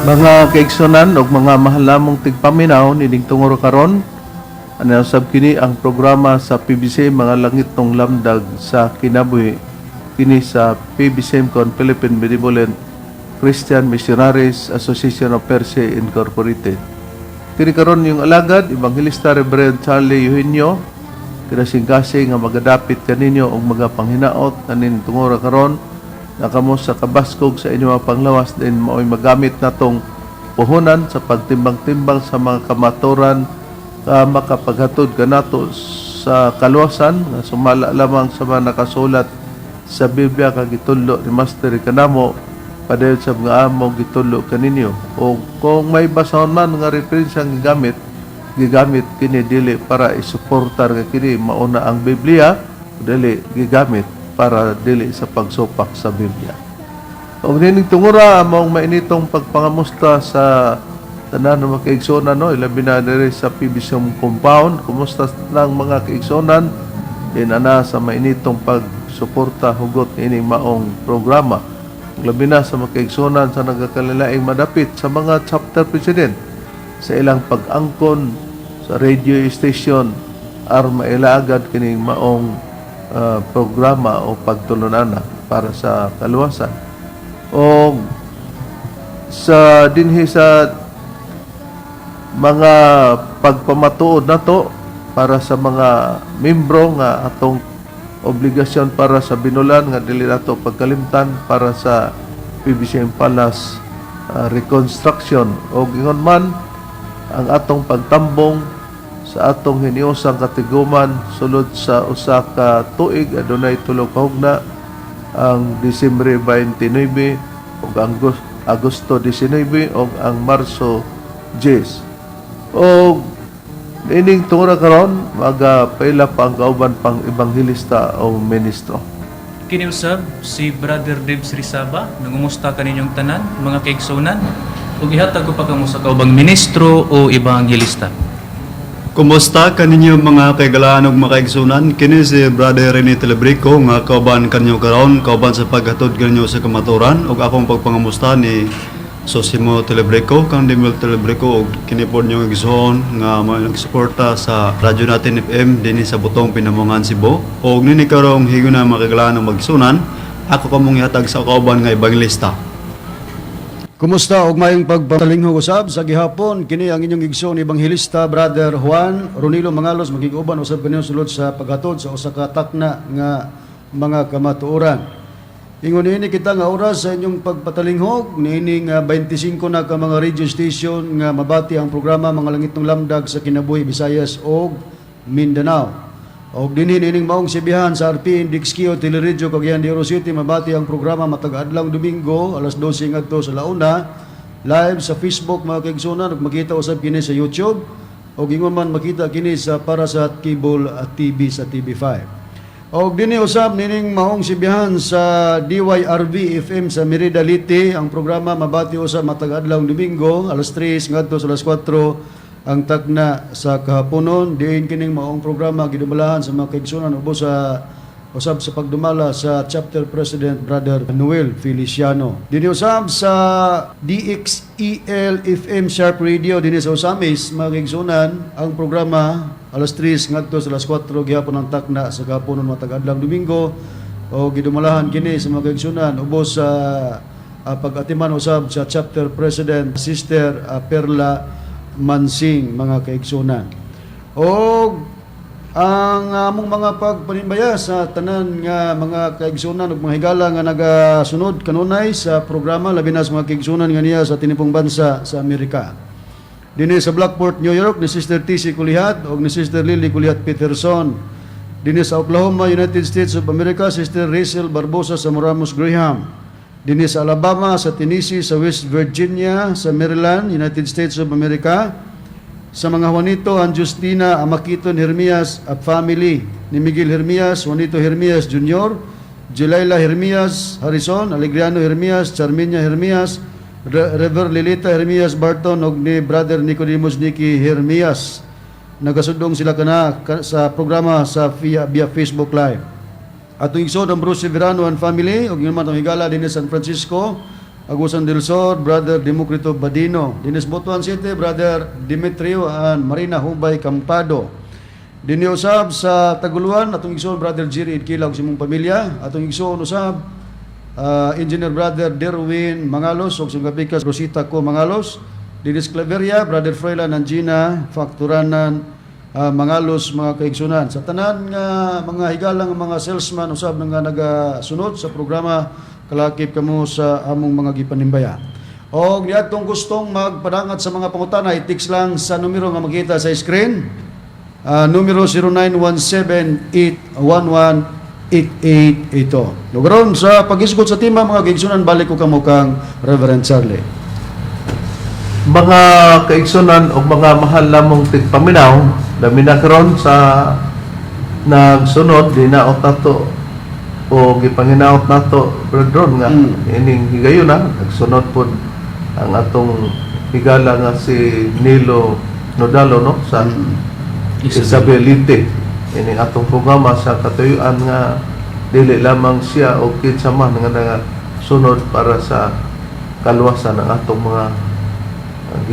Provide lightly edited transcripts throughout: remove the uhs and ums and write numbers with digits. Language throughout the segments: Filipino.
Mga kaigsunan ug mga mahalamong tigpaminaw nining tungoro karon ano sab kini ang programa sa PBC mga langit ng lamdag sa kinabuhi kini sa PBCMCon Philippine Benevolent Christian Missionaries Association of Perse Incorporated. Kini karon yung alagad Evangelista Reverend Charlie Eugenio kinasing-kasing nga magadapit kaninyo og mga panghinaot kanin tungoro karon nakamo sa kabaskog sa inyong mga panglawas din mao'y magamit natong puhunan sa pagtimbang-timbang sa mga kamaturan makapaghatod kanato sa kaluwasan na sumala lamang sa mga nakasulat sa Biblia kag gitudlo ni Master kanamo padayon sa mga amo gitudlo kaninyo o kung may basahon man nga referensyang gigamit kini dili para isuportar nga kini mauna ang Biblia dili gigamit para dili sa pagsupak sa Biblia. O nining tungura among mainitong pagpangamusta sa tanan ng mga kaigsonan no ilabi na diri sa PBC compound. Kumusta lang mga kaigsonan ana sa mainitong pagsuporta hugot ining maong programa. Labi na sa mga kaigsonan sa nagakalilaing madapit sa mga chapter president sa ilang pag-angkon sa radio station aron mailaagad kining maong programa o pagtulunana para sa kaluwasan o sa dinhi sa mga pagpamatuod nato para sa mga membro nga atong obligasyon para sa binulan nga dili nato pagkalimtan para sa PBCM Palace reconstruction o gingon man ang atong pagtambong sa atong hiniusang katiguman sulod sa usa ka tuig adunay tulo ka hugna ang Disyembre 29 ug ang Agosto 19 ug ang Marso 10 ug ining tungod karon magapaila pa ang kauban pang ebanghelista o ministro. Kini usab si Brother Debs Rizaba nangumusta kaninyong tanan mga kaigsunan ug ihatag ko pa kamo sa kaubang ministro o ebanghelista. Kumusta kaninyo mga kaigalaan ug mga kaigsunan? Kini si Brother Rene Telebrico nga kauban kanyo karon, kauban sa paghatod kanyo sa kamaturan ug akong pagpangamusta ni Sosimo Telebrico, kang Demel Telebrico ug kini pod nyo igsoon nga nagsuporta sa radyo natin FM dinhi sa Butong Pinamongan, Cebu. Ug nini karong higuna mga kaigalaan ug magsunan, ako kamong ihatag sa kauban nga ebangelista. Kumusta og mayong pagpatalingho usab sa gihapon kini ang inyong igsoon ebanghelista Brother Juan Ronilo Mangalos magig-uban usab kaniyo sulod sa paghatod sa usa ka takna nga mga kamatuoran. Ingon ini kita nga oras sa inyong pagpatalingho niining 25 na ka mga radio station nga mabati ang programa mga langit ng lamdag sa kinabuhi Visayas ug Mindanao. Og dinhi nining maong sibihan sa RP Index Kio Teleradyo Cagayan de Oro City mabati ang programa matag adlaw Domingo alas 12 ngadto sa launa live sa Facebook mga kaigsunan ug makita usab kini sa YouTube og ingon man makita kini sa Parasat Cable at TV sa TV5. Og dinhi usab nining maong sibihan sa DYRV FM sa Merida Leyte ang programa mabati usab matag adlaw Domingo alas 3 ngadto sa alas 4 ang takna sa kahaponon diin kining maong programa gidumalahan sa mga kaigsunan ubos sa usab sa pagdumala sa chapter president Brother Noel Feliciano. Dinhi usab sa DXEL FM Sharp Radio dinhi sa Usamis mga kaigsunan ang programa alas 3 ngadto sa alas 4 gihapon ang takna sa kahaponon matag adlaw Domingo o gidumalahan kini sa mga kaigsunan ubos sa pag-atiman usab sa chapter president Sister Perla Mansing mga kaigsunan. O ang among mga pagpanimbaya sa tanan nga mga kaigsunan ug mga higala nga nagasunod kanunay sa programa labi na sa mga kaigsunan nga niya sa tinipong bansa sa Amerika. Dinhi sa Blackport, New York ni Sister TC Kulihat ug ni Sister Lily Kulihat Peterson. Dinhi sa Oklahoma, United States of America, Sister Rachel Barbosa sa Moramos Graham. Dinhi sa Alabama, sa Tennessee, sa West Virginia, sa Maryland, United States of America. Sa mga Juanito, ang Justina Amakiton Hermias at family ni Miguel Hermias, Juanito Hermias Jr., Jelaila Hermias Harrison, Alegriano Hermias, Charminia Hermias, Rever Lilita Hermias Barton ug ni Brother Nicodemus Nicky Hermias. Nagasudong sila kana sa programa sa via Facebook Live. Atong igsoon ang Bruce Severano and family ug naman ang higala dinhi San Francisco Agusan del Sur, Brother Democrito Badino. Dinis Butuan City, Brother Demetrio and Marina Humbay Campado. Diniusab sa Taguluan, atong igsoon Brother Jerry Idkilaw sa imong pamilya. Atong igsoon usab, Engineer Brother Derwin Mangalos, o sa Gabikas Rosita ko Mangalos. Dinis Claveria, Brother Froilan Angina, Fakturanan Mangalos, mga kaigsunan. Sa tanan nga mga higalang mga salesman, usab na nga nagasunod sa programa, kalakip kamo sa among mga gipanimbaya. O niadtong gustong magpadangat sa mga pangutana, i-text lang sa numero nga makita sa screen. Numero 0917-811-8882. Lugaron sa pag-isgot sa tima, mga kaigsunan, balik ko kamo kang Reverend Charlie. Mga kaigsunan o mga mahal lamong tigpaminaw, dami na karon sa nagsunod, di na tato o gipanginaot nato brethren nga ining higayon na nagsunod po ang atong higala nga si Nilo Nodalo no sa Isabelite. Ining atong programa sa katuyuan nga dili lamang siya o kinsa man nga sunod para sa kaluwasan ng atong mga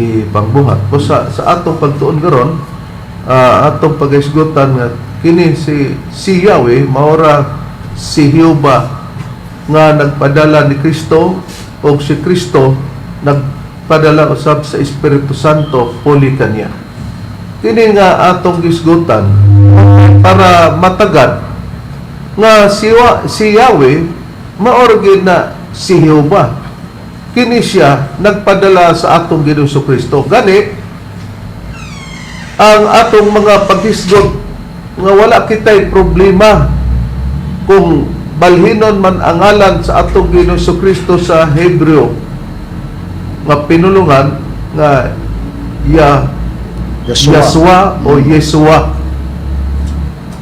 gipangbuhat. So sa atong pagtuon karon, atong pag-isgutan nga kini si Yahweh maora si Jehova nga nagpadala ni Kristo o si Kristo nagpadala usab sa Espiritu Santo puli kaniya. Kini nga atong gisgutan para matagad nga si Yahweh maorgin na si Jehova. Kini siya nagpadala sa atong Ginoong Kristo. Gani ang atong mga paghisgot nga wala kitay problema kung balhinon man ang ngalan sa atong Ginoong Kristo sa Hebreo nga pinulungan nga Yeshua o Yeshua.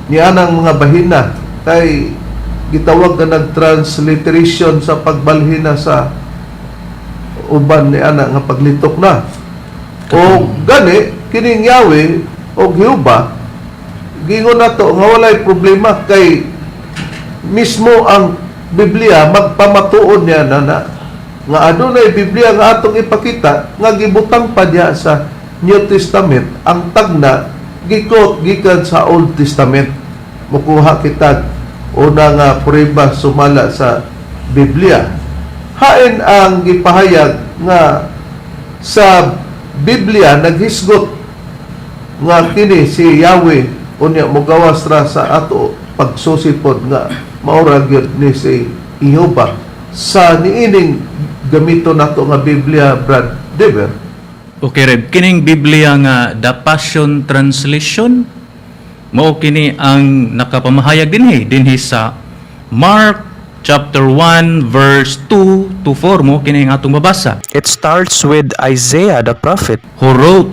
Niya ang mga bahina kay gitawag na nag-transliteration sa pagbalhina sa uban ni ana nga paglitok na. O gani kining Yahweh o Jehova gingon nato nga walay problema kay mismo ang Biblia magpamatuon niya na nga adunay Biblia nga atong ipakita nga gibutang pa diya sa New Testament ang tagna gikot gikan sa Old Testament. Mukuha kita una nga prueba sumala sa Biblia. Hain ang gipahayag nga sa Biblia naghisgot nga kini si Yahweh unya mogawas ra sa ato pagsusipod nga maura gyud ni si Jehova sa niining gamito nato nga Biblia, Brad Dever. Okay, Reb. Kining Biblia nga The Passion Translation, mao kini ang nakapamahayag dinhi sa Mark chapter 1 verse 2 to 4 mo kini ang atong mabasa. It starts with Isaiah the prophet. Who wrote,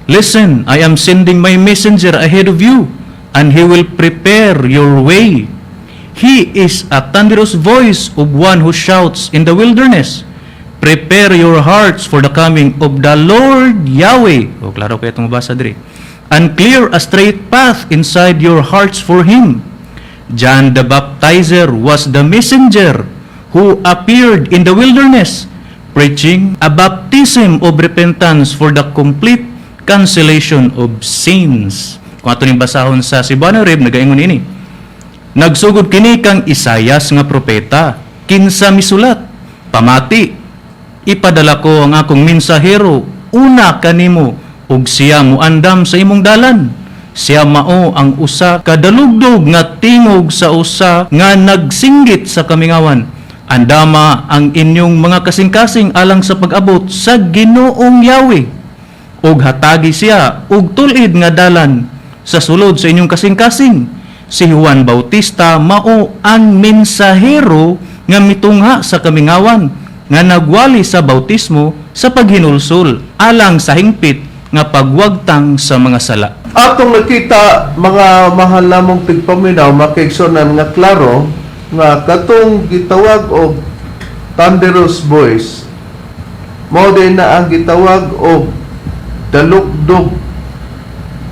"Listen, I am sending my messenger ahead of you, and he will prepare your way. He is a thunderous voice of one who shouts in the wilderness, prepare your hearts for the coming of the Lord Yahweh." O, klaro kayo itong mabasa diri. "And clear a straight path inside your hearts for Him. John the Baptizer was the messenger who appeared in the wilderness, preaching a baptism of repentance for the complete cancellation of sins." Kung ato ning basahon sa Cebuano Reb, nagaingon ini. "Nagsugod kini kang Isayas nga propeta, kinsa misulat, pamati, ipadala ko ang akong mensahero una kanimo ug siya moandam sa imong dalan. Siya mao ang usa kadalugdog nga tingog sa usa nga nagsinggit sa kamingawan. Andama ang inyong mga kasing-kasing alang sa pag-abot sa Ginoong Yahweh. Ug hatagi siya ug tulid nga dalan sa sulod sa inyong kasing-kasing. Si Juan Bautista mao ang mensahero nga mitungha sa kamingawan nga nagwali sa bautismo sa paghinulsol alang sa hingpit nga pagwagtang sa mga sala." Atong nakita mga mahal namong tigpaminaw makaigsunan nga klaro nga katong gitawag og thunderous voice mao din na ang gitawag og dalugdog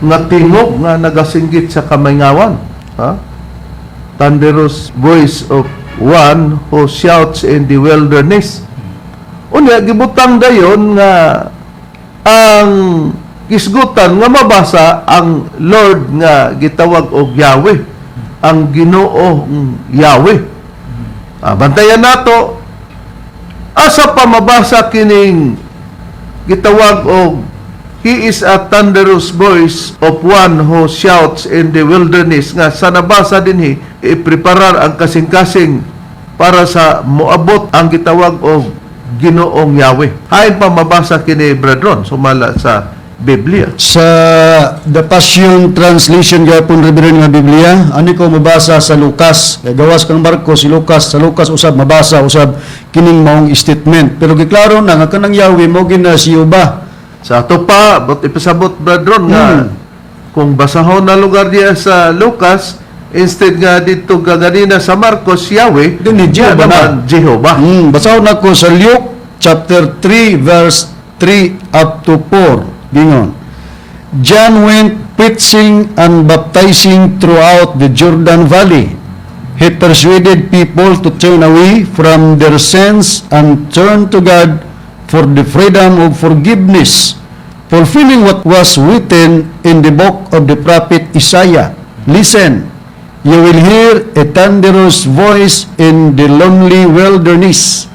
nga tingog nga nagasinggit sa kamingawan. Thunderous voice of one who shouts in the wilderness. Unya gibutang dayon nga ang kisgutan nga mabasa ang Lord nga gitawag og Yahweh, ang Ginoo Yahweh. Bantayan nato asa pa mabasa kining gitawag og He is a thunderous voice of one who shouts in the wilderness, nga sa nabasa dinhi ipreparar ang kasing-kasing para sa moabot ang gitawag og Ginoong Yahweh. Hain pa mabasa kini brethren sumala sa Biblia. Sa The Passion Translation gapon Reverend nga Biblia, ani ko mabasa sa Lucas. Kay gawas kang Marcos si Lucas, sa Lucas usab mabasa usab kining maong statement. Pero giklaro na nga kanang Yahweh mo gina si Uba. Sa ato pa, but ipasabot brethren nga kung basahon na lugar diya sa Lucas, instead nga dito gaganina sa Marcos, Yahweh, Dili, diya Jehovah naman Jehovah. Basahon ako sa Luke chapter 3 verse 3 up to 4. Bingon. John went preaching and baptizing throughout the Jordan Valley. He persuaded people to turn away from their sins and turn to God for the freedom of forgiveness, fulfilling what was written in the book of the prophet Isaiah. Listen, you will hear a thunderous voice in the lonely wilderness,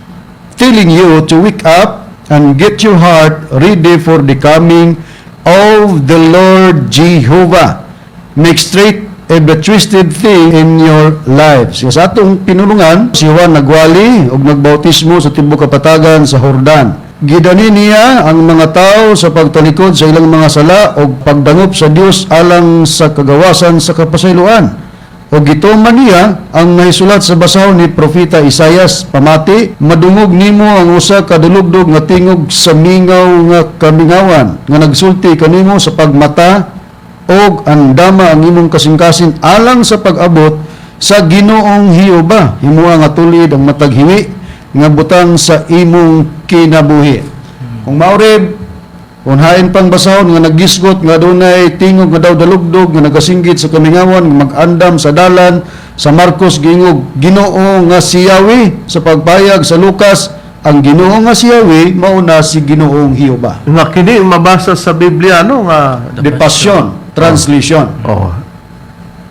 telling you to wake up and get your heart ready for the coming of the Lord Jehovah. Make straight every twisted thing in your lives. Sa atong pinulungan, si Juan nagwali o nagbautismo sa tibok kapatagan sa Jordan. Gidani niya ang mga tao sa pagtalikod sa ilang mga sala o pagdangop sa Dios alang sa kagawasan sa kapasayloan. O gituman niya ang naisulat sa basahon ni Propeta Isaias, pamati, madungog nimo ang usa ka dulugdog nga tingog sa mingaw nga kamingawan, nga nagsulti kanimo sa pagmata, og andama ang imong kasing-kasing alang sa pag-abot sa Ginoong Hioba. Himuha nga tulid ang matag himi nga butang sa imong kinabuhi. Kung maurib, kung hain pang basahon nga nagisgot nga dunay tingog nga daw dalugdog nga nagasinggit sa kamingawan nga mag-andam sa dalan, sa Marcos giingog Ginoo nga si Yahweh. Sa pagpayag sa Lucas, ang Ginoo nga si Yahweh mauna si Ginoong Hioba. Nga kini mabasa sa Biblia nga The Passion Translation.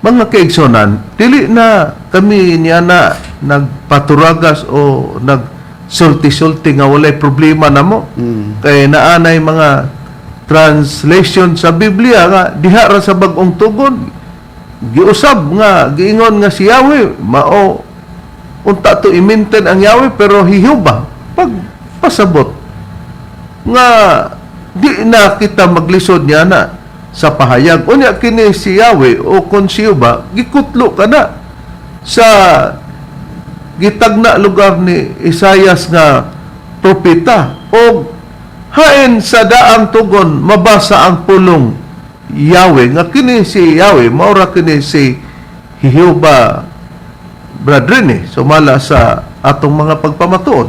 mga kaigsonan, dili na kami niya na nagpaturagas o nagsulti-sulti nga walay problema na mo. Kay naanay mga translation sa Biblia nga diha ra sa bag-ong tugon giusab nga giingon nga si Yahweh mao unta to iminten ang Yahweh pero hihuba pag pasabot nga di na kita maglisod niya na sa pahayag. Unya kini si Yahweh o kon si Yuba, gikutlo ka na sa gitagna lugar ni Isaias nga propeta. O hain sa daang tugon, mabasa ang pulong Yahweh. Nga kini si Yahweh, maura kini si Hihuba brethren sumala sa atong mga pagpamatuod.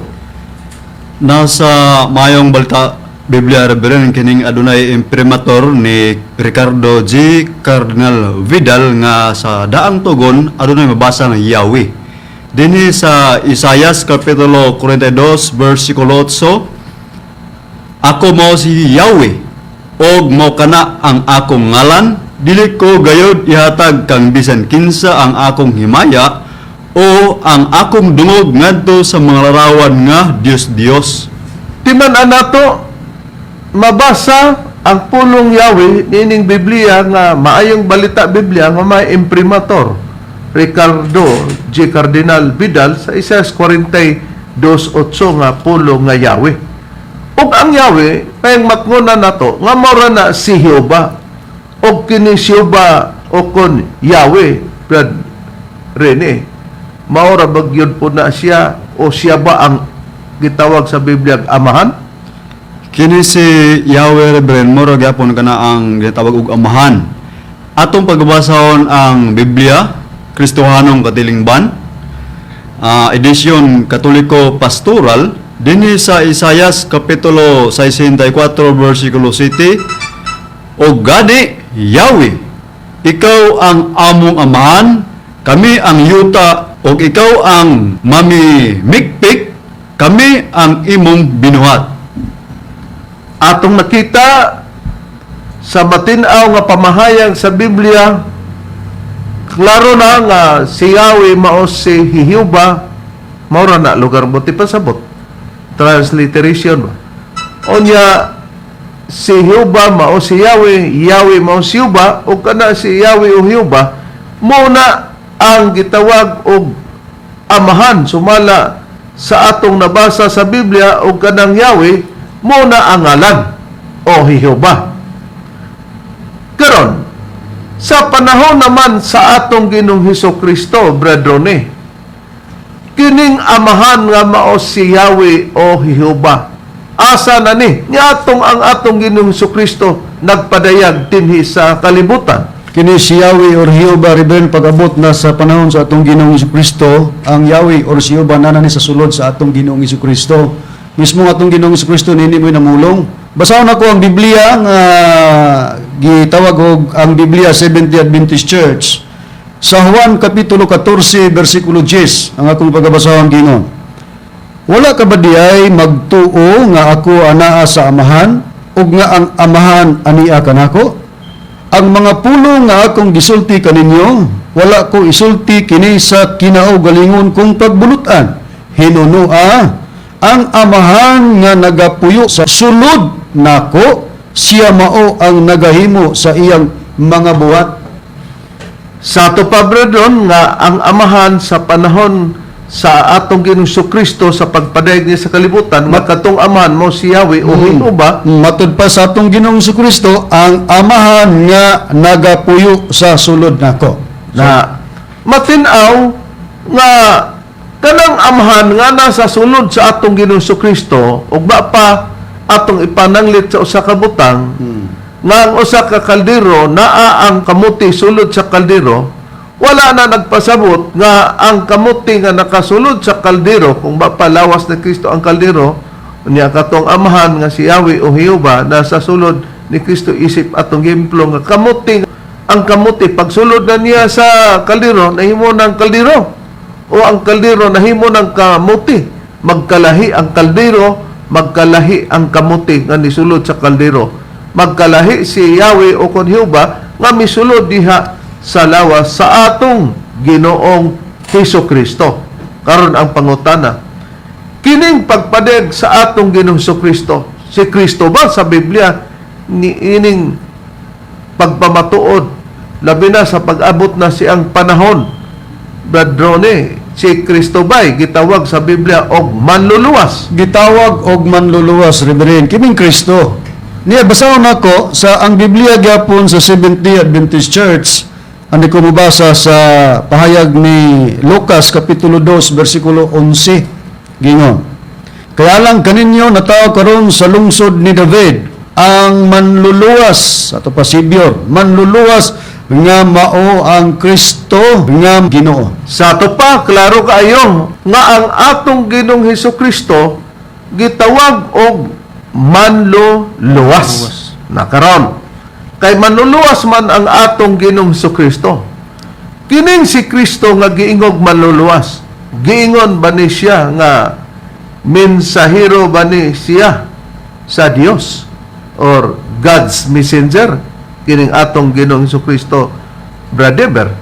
Nasa mayong balita Biblia Reverend kining adunay imprimatur ni Ricardo G. Cardinal Vidal nga sa daang tugon adunay mabasa ng Yahweh. Dinhi sa Isaias kapitulo 42 versikulo 8, Ako mao si Yahweh, og mao kana ang akong ngalan, dili ko gayod ihatag kang bisan kinsa ang akong himaya o ang akong dungog ngadto sa mga larawan nga Dios. Timan anato mabasa ang pulong Yahweh nining Biblia nga maayong balita Biblia nga may imprimator Ricardo G. Cardinal Vidal sa Isaias 42:8 nga pulong nga Yahweh. Ug ang Yahweh payang matngunan nato nga mora na si Jehovah og kini si Jehovah o kon Yahweh brad Rene maora bagyod po na siya o siya ba ang gitawag sa Biblia amahan? Kini si Yahweh Reverend mura gyapon kana ang gitawag og amahan. Atong pagbasahon ang Biblia, Kristohanong Katilingban, edisyon Katoliko Pastoral, dinhi sa Isaias kapitulo 64 versikulo 7, O gani Yahweh, ikaw ang among amahan, kami ang yuta, o ikaw ang mamimikpik, kami ang imong binuhat. Atong nakita sa matinaw nga pamahayag sa Biblia, klaro na nga si Yahweh mao si Hihuba, maura na lugar mo ti pasabot. Transliteration ba? Onya si Hihuba mao si Yahweh, Yahweh mao si Hihuba, o kana si Yahweh o Hihuba, muna ang gitawag og amahan sumala sa atong nabasa sa Biblia o kanang Yahweh, muna ang ngalan o Hihuba. Karon, sa panahon naman sa atong Ginoong Hesukristo, brethrone, kining amahan nga mao si Yahweh o Hihuba. Asa na ni? Nga ang atong Ginoong Hesukristo nagpadayag dinhi sa kalibutan. Kini si Yahweh or Jehovah, Reverend, pag-abot na sa panahon sa atong Ginoong Jesucristo, ang Yahweh or si Jehovah nanani sa sulod sa atong Ginoong Jesucristo. Mismo atong Ginoong Jesucristo nini mo namulong. Basahon ako ang Biblia nga gitawag og ang Biblia Seventh-day Adventist Church. Sa Juan kapitulo 14 bersikulo 10 ang akong pagabasahon ginon. Wala ka ba diay magtuo nga ako anaa sa amahan ug nga ang amahan ania kanako? Ang mga pulo nga akong gisulti kaninyo, wala ko isulti kini sa kinaugalingon kong pagbulutan. Hinunua, ang amahan nga nagapuyo sa sulod nako, siya mao ang nagahimo sa iyang mga buhat. Sa ato pa, brethren, nga ang amahan sa panahon sa atong Ginoong Jesucristo sa pagpadayag niya sa kalibutan, makatong amahan mo si Yahweh o Hinuba, Matud pa sa atong Ginoong Jesucristo, ang amahan nga nagapuyo sa sulod nako. na matinaw nga kanang amahan nga nasa sulod sa atong Ginoong Jesucristo ug ba pa atong ipananglit sa usa ka butang nga ang usa ka kaldero naa ang kamuti sulod sa kaldero, wala na nagpasabot nga ang kamuti nga nakasulod sa kaldero kung ba pa lawas ni Kristo ang kaldero niya katong amahan nga si Yahweh o Jehovah nasa sulod ni Kristo isip atong gimplo nga kamuti ang kamuti pagsulod na niya sa kaldero nahimo ng kaldero o ang kaldero nahimo ng kamuti, magkalahi ang kaldero, magkalahi ang kamuti nga nisulod sa kaldero, magkalahi si Yahweh o kon Jehovah nga misulod diha sa lawas sa atong Ginoong Hesukristo. Karon ang pangutana, kining pagpadeg sa atong Ginoong Hesukristo, si Kristo ba sa Biblia ni ining pagpamatuod labi na sa pag-abot na siyang panahon, brethrone, si Kristo ba'y gitawag sa Biblia og manluluwas? Gitawag og manluluwas, Reverend, kiming Kristo. Niya basahon nako sa ang Biblia gyapon sa Seventh-day Adventist Church. Ani ko mabasa sa pahayag ni Lucas kapitulo 2 bersikulo 11. Gingon. Kaya lang kaninyo natawag karon sa lungsod ni David ang manluluwas ato pa Savior, manluluwas nga mao ang Kristo nga Ginoo. Sa ato pa, klaro kaayo nga ang atong Ginoong Hesukristo gitawag og manluluwas. Nakaron. Kay manluluwas man ang atong Ginoong Hesukristo. Kining si Kristo nga giingog manluluwas. Giingon ba ni siya nga mensahero ba ni siya sa Dios or God's messenger? Kining atong Ginoong Hesukristo, brother.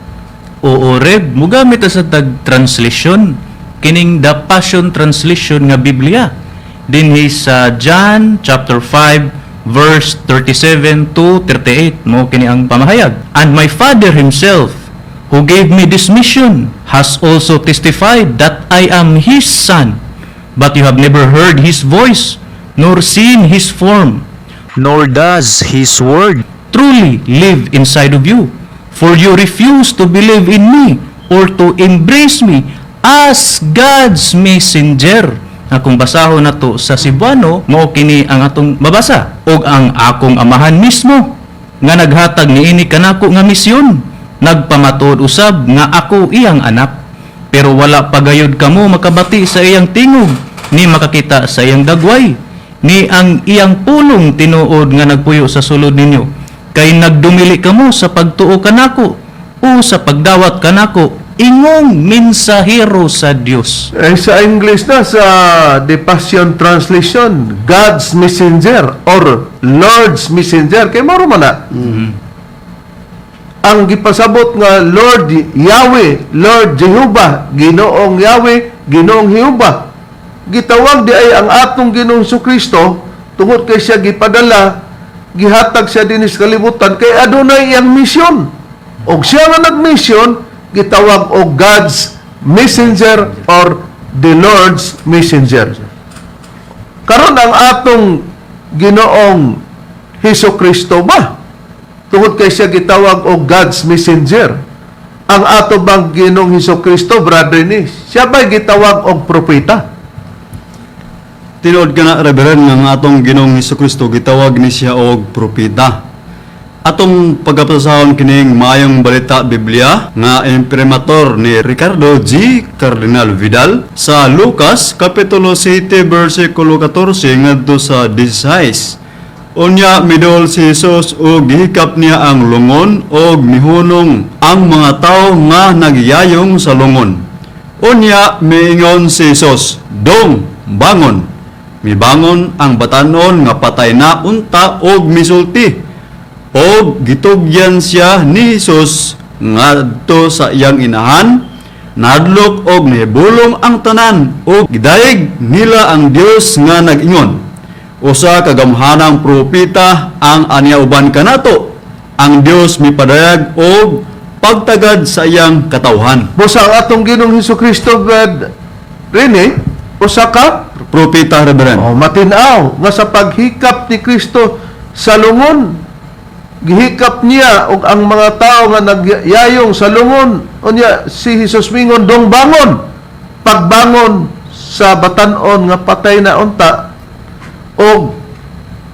Oo, Reb, mugamit sa tag-translation, kining the Passion Translation nga Biblia. Dinhi sa John chapter 5 verse 37 to 38 mo kini ang pamahayag. And my Father himself, who gave me this mission, has also testified that I am his son. But you have never heard his voice, nor seen his form. Nor does his word Truly live inside of you. For you refuse to believe in me or to embrace me as God's messenger. Akong basahon na to sa Cebuano, mao kini ang atong mabasa. Og ang akong amahan mismo, nga naghatag niini kanako nga misyon, nagpamatuod usab nga ako iyang anak. Pero wala pagayod kamo makabati sa iyang tingog, ni makakita sa iyang dagway, ni ang iyang pulong tinuod nga nagpuyo sa sulod ninyo. Kay nagdumili kamo sa pagtuo kanako o sa pagdawat kanako ingong mensahero sa Dios. Sa English na, sa The Passion Translation, God's Messenger or Lord's Messenger. Kaya maro man na. Ang gipasabot nga Lord Yahweh, Lord Jehovah, Ginoong Yahweh, Ginoong Jehovah. Gitawag di ay ang atong Ginoong Kristo tungod kay siya gipadala, gihatag siya din sa kalibutan kay adunay iyang misyon. Og siya nga nagmisyon, gitawag og God's Messenger or the Lord's Messenger. Karon ang atong Ginoong Hesus Kristo ba? Tungod kay siya gitawag og God's Messenger. Ang ato bang Ginoong Hesus Kristo, brother ni, siya ba gitawag og propeta? Tinuod ka na, Reverend, nga atong Ginoong Hesukristo gitawag ni siya og propeta. Atong pagkapasahon kining maayong balita Biblia nga imprimatur ni Ricardo G. Cardinal Vidal sa Lucas kapitulo 7 bersikulo 14 ngadto sa 16. Unya midol si Jesus og gihikap niya ang lungon og mihunong ang mga tao nga nagyayong sa lungon. Unya miingon si Jesus, "Dong, bangon." Mibangon ang batanon nga patay na unta og misulti. O gitugyan siya ni Jesus ngadto sa iyang inahan, nadlok og nihibulong ang tanan o gidayeg nila ang Dios nga nag-ingon. Usa ka gamhanang propeta ang aniauban kanato. Ang Dios mipadayag og pagtagad sa iyang katawhan. Busa ang atong Ginoong Hesukristo, God, rini, usa ka Propeta, Reverend. matinaw nga sa paghikap ni Kristo sa lungon, gihikap niya og ang mga tao nga nagyayong sa lungon, unya si Jesus mingon, "Dong bangon." Pagbangon sa batanon nga patay na unta, og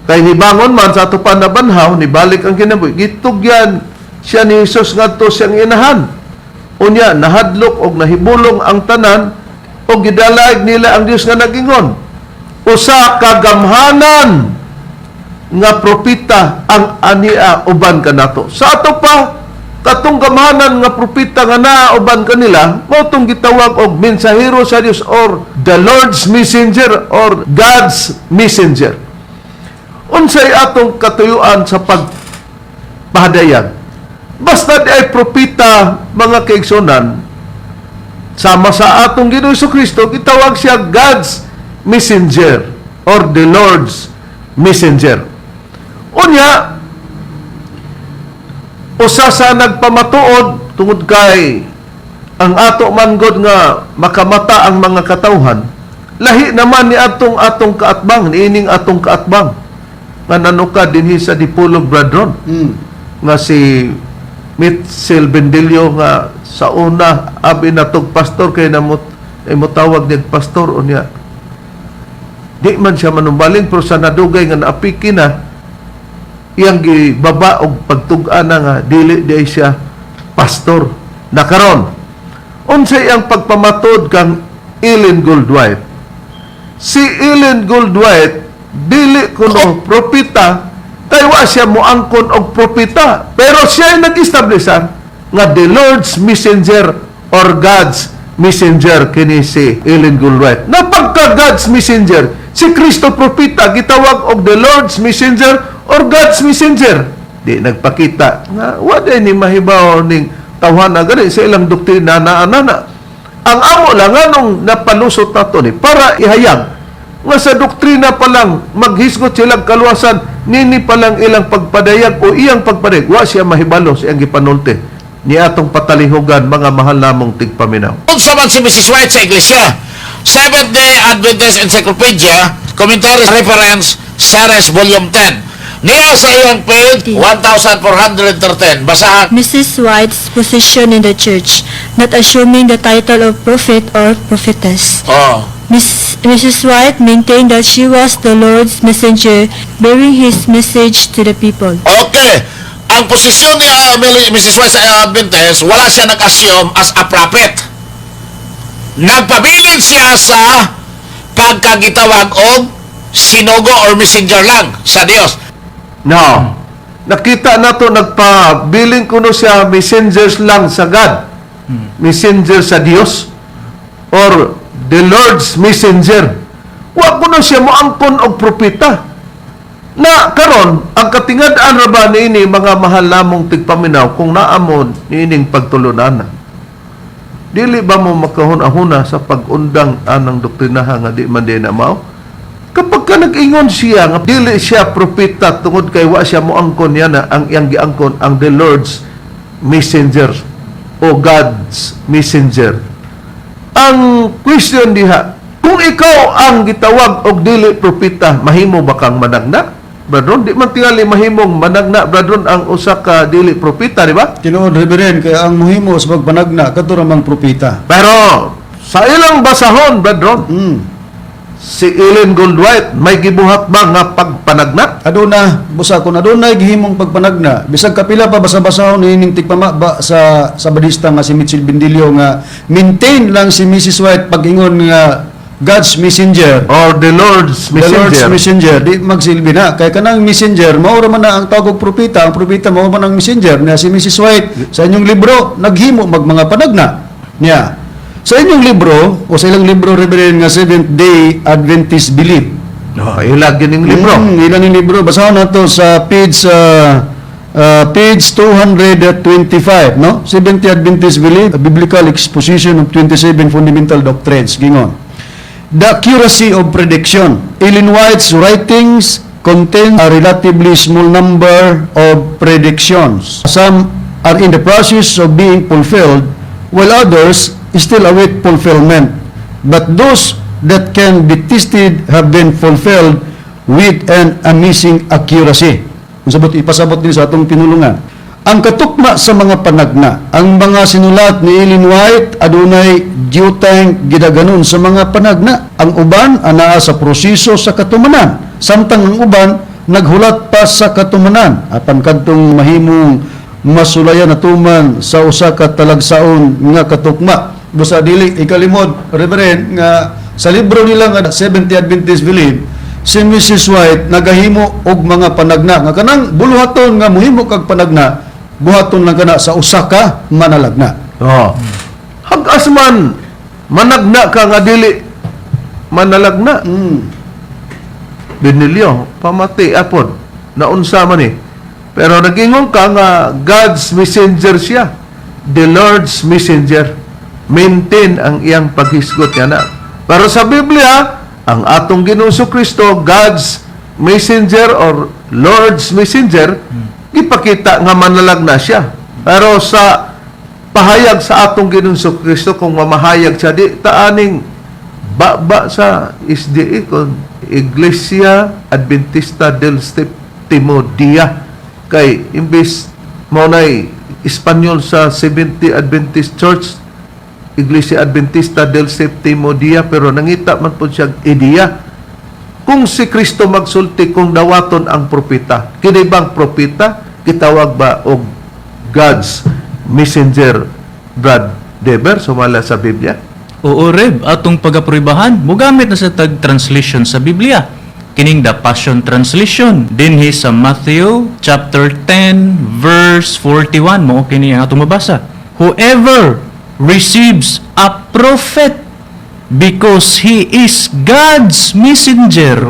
kay hibangon man sa ato pa na banhaw, nibalik ang kinabuhi, gitugyan siya ni Jesus ngadto siyang inahan. Unya nahadlok og nahibulong ang tanan og gidalayag nila ang Dios nga nagingon. Usa ka gamhanan nga propita ang ania uban kanato. Sa ato pa katong gamhanan nga propita nga naa uban kanila, mao tong gitawag og mensahero sa Dios or the Lord's Messenger or God's Messenger. Unsay atong katuyuan sa pagpahadayag? Basta di ay propita, mga kaigsunan, sama sa atong Ginoong Kristo, gitawag siya God's Messenger or the Lord's Messenger. Unya, usa sa nagpamatuod tungod kay ang ato manggod nga makamata ang mga katawhan, lahi naman ni atong kaatbang, niining atong kaatbang nga nanuka dinhi sa Dipolog Bradron nga si Mitchell Bendilio nga sa una abi natog pastor kay mutawag niyang pastor unya di man siya manumbaling pero sa nadugay nga naapiki na iyang gibaba og pagtug-an nga dili di siya pastor na karon. Unsay ang pagpamatod kang Ellen Goldwhite? Si Ellen Goldwhite dili kuno propeta kay wa siya moangkon og propeta, pero siya ay nag-establishar nga the Lord's Messenger or God's Messenger kini si Ellen Goldwhite. Napagka God's Messenger, si Kristo propeta gitawag og the Lord's Messenger or God's Messenger. Di nagpakita nga wa day ni mahibaw ning tawhana gani sa ilang doktrina na anana. Ang amo lang anong napalusot nato ni para ihayag nga sa doktrina pa lang maghisgot silang kaluwasan nini pa lang ilang pagpadayag o iyang pagpadayag wa siya mahibalo sa iyang gipanulti ni atong patalihugan mga mahal namong tigpaminaw. Unsa man si Mrs. White sa iglesia? Seventh-day Adventist Encyclopedia, Commentary Reference, Series Volume 10. Niya sa iyang page 1413. Basahan. Mrs. White's position in the church, not assuming the title of prophet or prophetess. Oh. Mrs. White maintained that she was the Lord's messenger, bearing His message to the people. Okay. Ang posisyon ni Mrs. White sa Adventist, wala siya nag-assume as a prophet. Nagpabilin siya sa pagkagitawag og sinugo or messenger lang sa Dios. Now, nakita nato nagpabiling kuno siya messengers lang sa God. messenger sa Dios or the Lord's messenger. Wa kuno siya moangkon og propeta. Na karon ang katingad-an ra ba niini mga mahal namong tigpaminaw kung naamon niining pagtulunan? Dili ba mo makahuna-huna sa pag-undang anang doktrinaha nga di man din na mao? Kapag ka nag-ingon siya nga dili siya propeta tungod kay wa siya moangkon yana ang iyang giangkon ang the Lord's messenger o God's messenger. Ang question diha, kung ikaw ang gitawag og dili propeta, mahimo ba kang managna? Bradron, di man tingali mahimong managna, bradron, ang usa ka dili propeta, di ba? Tinuod, Reverend, kaya ang muhimo sa pagpanagna, katuramang propeta. Pero sa ilang basahon, bradron, si Ellen Goldwhite may gibuhat ba nga pagpanagna? Aduna, busa kung adunay gihimong pagpanagna, bisag kapila pa basa-basahon nining tigpama ba sa badista nga si Mitchell Bendilio nga maintain lang si Mrs. White pag-ingon nga God's messenger Or the Lord's the Lord's messenger? messenger di magsilbi na kay kanang messenger mao ra man na ang tawag og propeta, ang propeta mao man ang messenger na si Mrs. White sa inyong libro naghimo mag mga panagna niya sa inyong libro o sa ilang libro, Reverend, nga Seventh Day Adventist Belief. No, ilag yun yung libro. Ilan yung libro? Basahan na to sa page 225, no? Seventh Day Adventist Belief, a Biblical Exposition of 27 Fundamental Doctrines. Gingon. The accuracy of prediction. Ellen White's writings contain a relatively small number of predictions. Some are in the process of being fulfilled, while others still await fulfillment. But those that can be tested have been fulfilled with an amazing accuracy. Ipasabot din sa atong pinulungan. Ang katukma sa mga panagna, ang mga sinulat ni Ellen White adunay diyutang gidaganon sa mga panagna. Ang uban anaa sa proseso sa katumanan, samtang ang uban naghulat pa sa katumanan apan kadtong mahimong masulayan atuman sa usa ka talagsaon nga katukma. Busa dili ikalimod, Reverend, nga sa libro nila nga Seventh Day Adventist Belief, si Mrs. White nagahimo og mga panagna nga kanang buluhaton nga muhimo kag panagna buhaton lang kana sa usa ka manalagna. Oh. Hagas man managna ka nga dili manalagna. Benilio, pamati apod. Naunsa man eh. Pero nagingon ka nga God's messenger siya. The Lord's messenger. Maintain ang iyang paghisgot niya na. Pero sa Biblia, ang atong Ginoong Kristo, God's messenger or Lord's messenger, ipakita nga manalagna siya. Pero sa pahayag sa atong Ginoong Kristo, kung mamahayag siya, di taaning ba sa SDA, kung Iglesia Adventista del Séptimo Dia, kay imbis mo na'y Espanyol sa 70 Adventist Church, Iglesia Adventista del Séptimo Dia, pero nangita man po siya ideya. Kung si Kristo magsulti, kung dawaton ang propeta, kini bang propeta, kitawag ba og God's messenger, Brad Deber, sumala sa Biblia? Oo, Reb, atong pagapribahan, mugamit na sa tag-translation sa Biblia. Kining the Passion Translation. Dinhi sa Matthew chapter 10 verse 41 mo kini ang atong mabasa. Whoever receives a prophet because he is God's messenger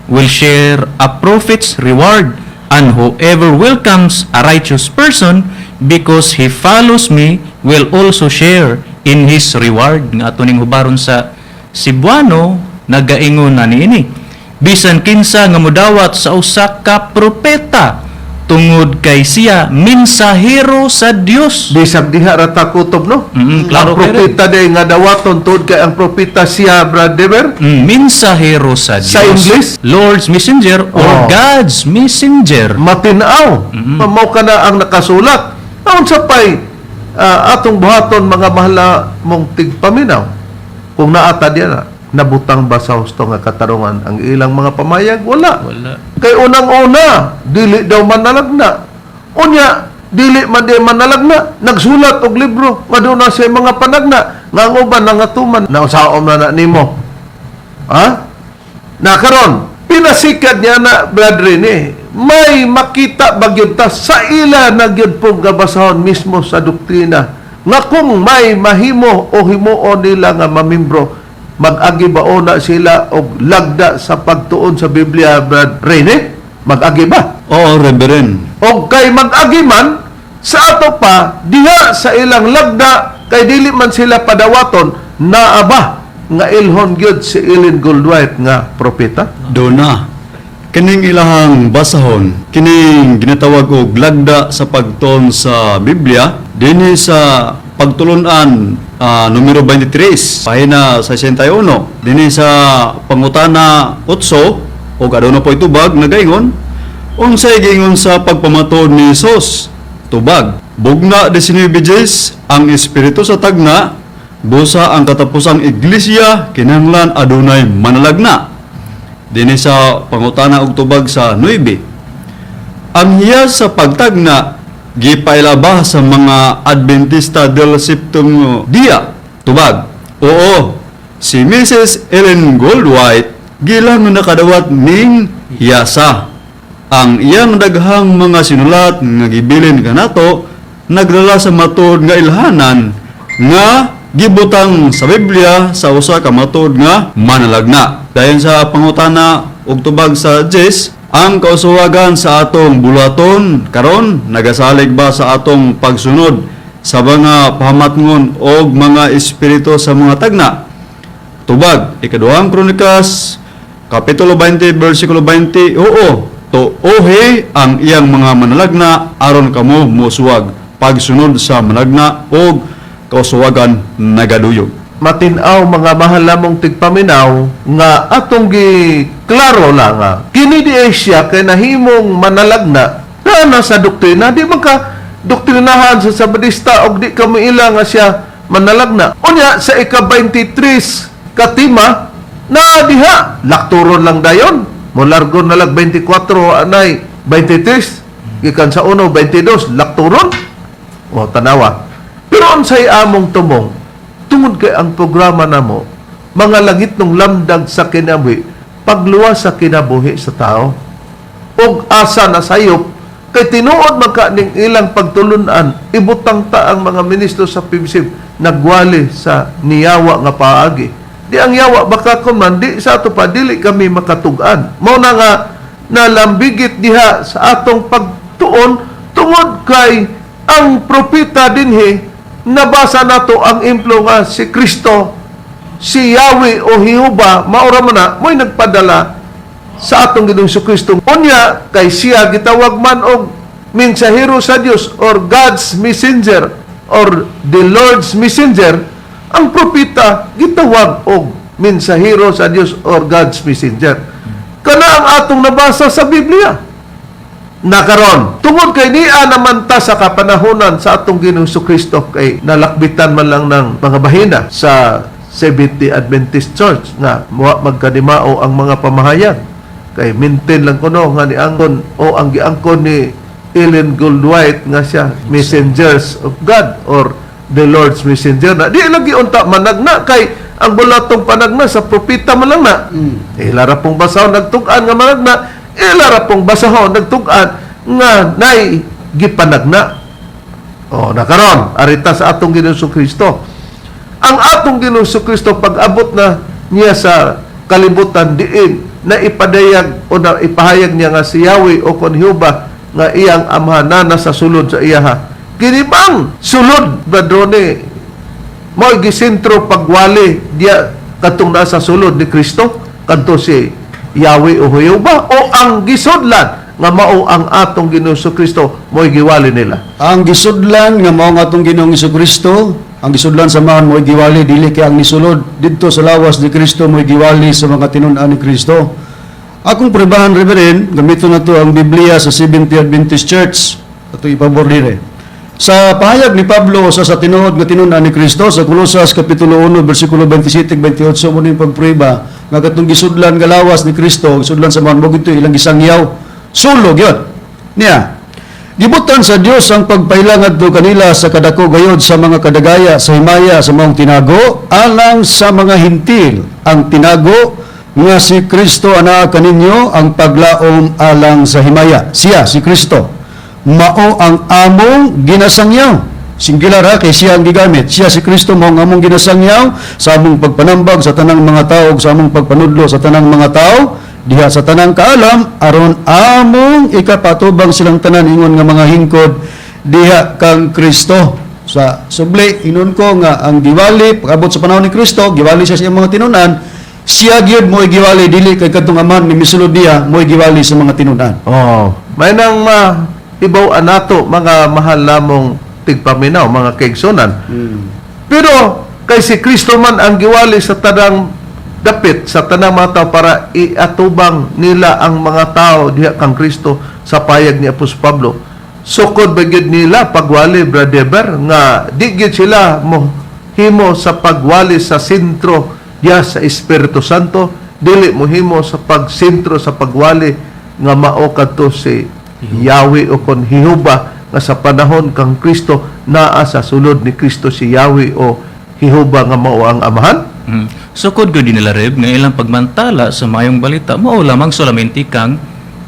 will share a prophet's reward, and whoever welcomes a righteous person because he follows me will also share in his reward. Nga ato ning hubaron sa Cebuano, nagaingon na niini. Bisan kinsa nga modawat sa usa ka propeta tungod kay siya minsahero sa Dios. Bisag diha ra ta kutob, no? Klaro ang propeta day nga dawaton tungod kay ang propeta siya, Brad Deber? Minsahero sa Dios. Sa English? Lord's messenger or Oh. God's messenger. Matinaw. Mao ka na ang nakasulat. Naon sa pay atong buhaton mga mahal mong tigpaminaw. Kung naata diya nabutang ba sa husto nga katarungan ang ilang mga pamayag? Wala. Wala. Kay unang-una, dili daw manalagna. Unya, dili man di manalagna. Nagsulat og libro, nga doon na siya mga panagna. Nga ang uban, nangatuman. Nausaom na nimo. Ha? Nakaron, pinasikat niya na, Brad Rene, may makita bagyod ta sa ila na gyud pong gabasahon mismo sa doktrina nga kung may mahimo o himuon nila nga mamimbro, mag-agi ba na sila og lagda sa pagtuon sa Biblia, Brad Rene? Mag-agi ba? Oo, Reverend. O kay mag-agi man, sa ato pa, diha sa ilang lagda, kay dili man sila padawaton, naaba nga ilhon gyud si Ellen Goldwhite nga propeta? Dona, kining ilahang basahon, kining ginatawag og lagda sa pagtuon sa Biblia, dinhi sa pagtulunan numero 23, pahina 61, dinhi sa pangutana 8, o aduna po itubag, nagaingon, unsay giingon sa pagpamatud ni Jesus, tubag, bugna 19 ang espiritu sa tagna, busa ang katapusang iglesia, kinahanglan adunay manalagna. Dinhi sa pangutana og tubag sa 9, ang hiya sa pagtagna gipailaba sa mga Adventista del Septimo Dia, tubag, oo, si Mrs. Ellen Goldwhite gilang nakadawat ning hiyasa. Ang iyang daghang mga sinulat nga gibilin kanato naglala sa matud nga ilhanan nga gibutang sa Biblia sa usa ka matud nga manalagna. Dayon sa pangutana og tubag sa 10, ang kausuwagan sa atong bulaton karon nagasalig ba sa atong pagsunod sa mga pahamatngon og mga espiritu sa mga tagna? Tubag, ikaduhang Kronikas, Kapitulo 20, versikulo 20, oo, tuohi ang iyang mga manalagna aron kamo mosuwag pagsunod sa managna og kausuwagan nagaduyog. Matinaw mga mahal namong tigpaminaw nga atong giklaro lang nga kini di Asia kay nahimong manalagna na sa doktrina, di man ka doktrinahan sa Sabadista og di ka maila nga siya manalagna. Unya sa ika-23 katima na diha lakturon lang dayon mo largo na lag 24 anay 23 gikan sa 1 22 lakturon o tanawa. Pero unsay among tumong tungod kay ang programa namo mga langit ng lamdag sa kinabuhi pagluwas sa kinabuhi sa tao og asa na sayop kay tinuod makaning ilang pagtulunan ibutang ta ang mga ministro sa PBC nagwali sa niyawa nga paagi. Di ang yawa baka kun man di sa ato pa dili kami makatug-an. Mao na nga nalambigit diha sa atong pagtuon tungod kay ang propeta dinhi nabasa nato ang implo nga si Kristo, si Yahweh o Jehova, maura man na, mo'y nagpadala sa atong Ginoong Kristo. Unya, kay siya gitawag man og mensahero sa Dios or God's messenger or the Lord's messenger, ang propeta gitawag og mensahero sa Dios or God's messenger. Kana ang atong nabasa sa Biblia. Nakaron, tungod kay niya naman ta sa kapanahonan sa atong Ginoong Kristo kay nalakbitan man lang ng mga bahina sa Seventh-day Adventist Church nga magkadimao ang mga pamahayag kay maintain lang kuno nga niangkon o ang giangkon ni Ellen Goldwhite nga siya messengers of God or the Lord's messenger na di lagi unta managna kay ang bulatong panagna sa propeta man lang na lara pong basahon nagtug-an nga managna ilara pong basahon nagtug-an nga nay gipanagna. O nakaron arita sa atong Ginoong Kristo. Ang atong Ginoong Kristo pag-abot na niya sa kalibutan diin na ipadayag o na ipahayag niya nga si Yahweh o kon Jehova nga iyang amahan na sa sulod sa iyaha. Kini bang sulod badrone mo gisentro pagwali diya katong naa sa sulod ni Kristo kadto si Yahweh o Jehova o ang gisudlan nga mao ang atong Ginoong Kristo mo'y giwali nila? Ang gisudlan nga mao nga atong Ginoong Kristo, ang gisudlan samahan mo'y giwali dili kay ang nisulod didto sa lawas ni Kristo mo'y giwali sa mga tinun-an ni Kristo. Akong prebahan, Reverend, gamiton na to ang Biblia sa Seventh-day Adventist Church. Ato ipabor dire. Sa pahayag ni Pablo sa tinuod nga tinun-an ni Kristo sa Colosas Kapitulo 1 versikulo 27-28 mo ning pagprueba nga katong gisudlan nga lawas ni Kristo, gisudlan sa mga ito ilang gisangyaw. Sulog yun. Niya. Gibutan sa Dios ang pagpailangad do kanila sa kadako gayod sa mga kadagaya sa himaya sa maong tinago alang sa mga hintil ang tinago nga si Kristo ana kaninyo ang paglaom alang sa himaya. Siya si Kristo mao ang among ginasangyaw Singular ha, kay siya ang gigamit. Siya si Kristo mao nga among ginasangyaw sa among pagpanambag sa tanang mga tao ug sa among pagpanudlo sa tanang mga tao diha sa tanang kaalam aron among ikapatubang silang tanan ingon nga mga hingkod diha kang Kristo. Sa subli inon ko nga ang giwali pag-abot sa panahon ni Kristo, giwali siya sa iyang mga tinunan, siya gyud mo'y giwali dili kay kadtong aman ni misulod diha mo'y giwali sa mga tinunan. Oh, may nang ibaw anato mga mahal namong tigpaminaw, mga kaigsunan. Pero kay si Kristo man ang giwali sa tanang dapit sa tanang mga tao para iatubang nila ang mga tao diha kang Kristo sa payag ni Apostol Pablo. Sukod ba gyud nila pagwali, Brother Ber, nga di gyud sila mo himo sa pagwali sa sentro diha sa Espiritu Santo, dili mo himo sa pagsentro sa pagwali nga mao kadto si Yahweh o kon Hihuba nga sa panahon kang Kristo naa sa sulod ni Kristo si Yahweh o Hihuba nga mao ang amahan. Sukod ko din nila Reb, nga ilang pagmantala sa mayong balita, mao lamang solamente kang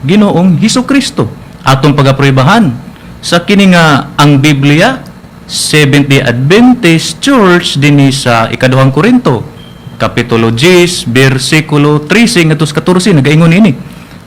Ginoong Hesus Kristo. Atong pagapruibahan sa kini nga ang Biblia, Seventh-day Adventist Church dinhi sa ikaduhang Korinto, Kapitulo 10, versikulo 13 ngadto sa 14 nagaingon ini.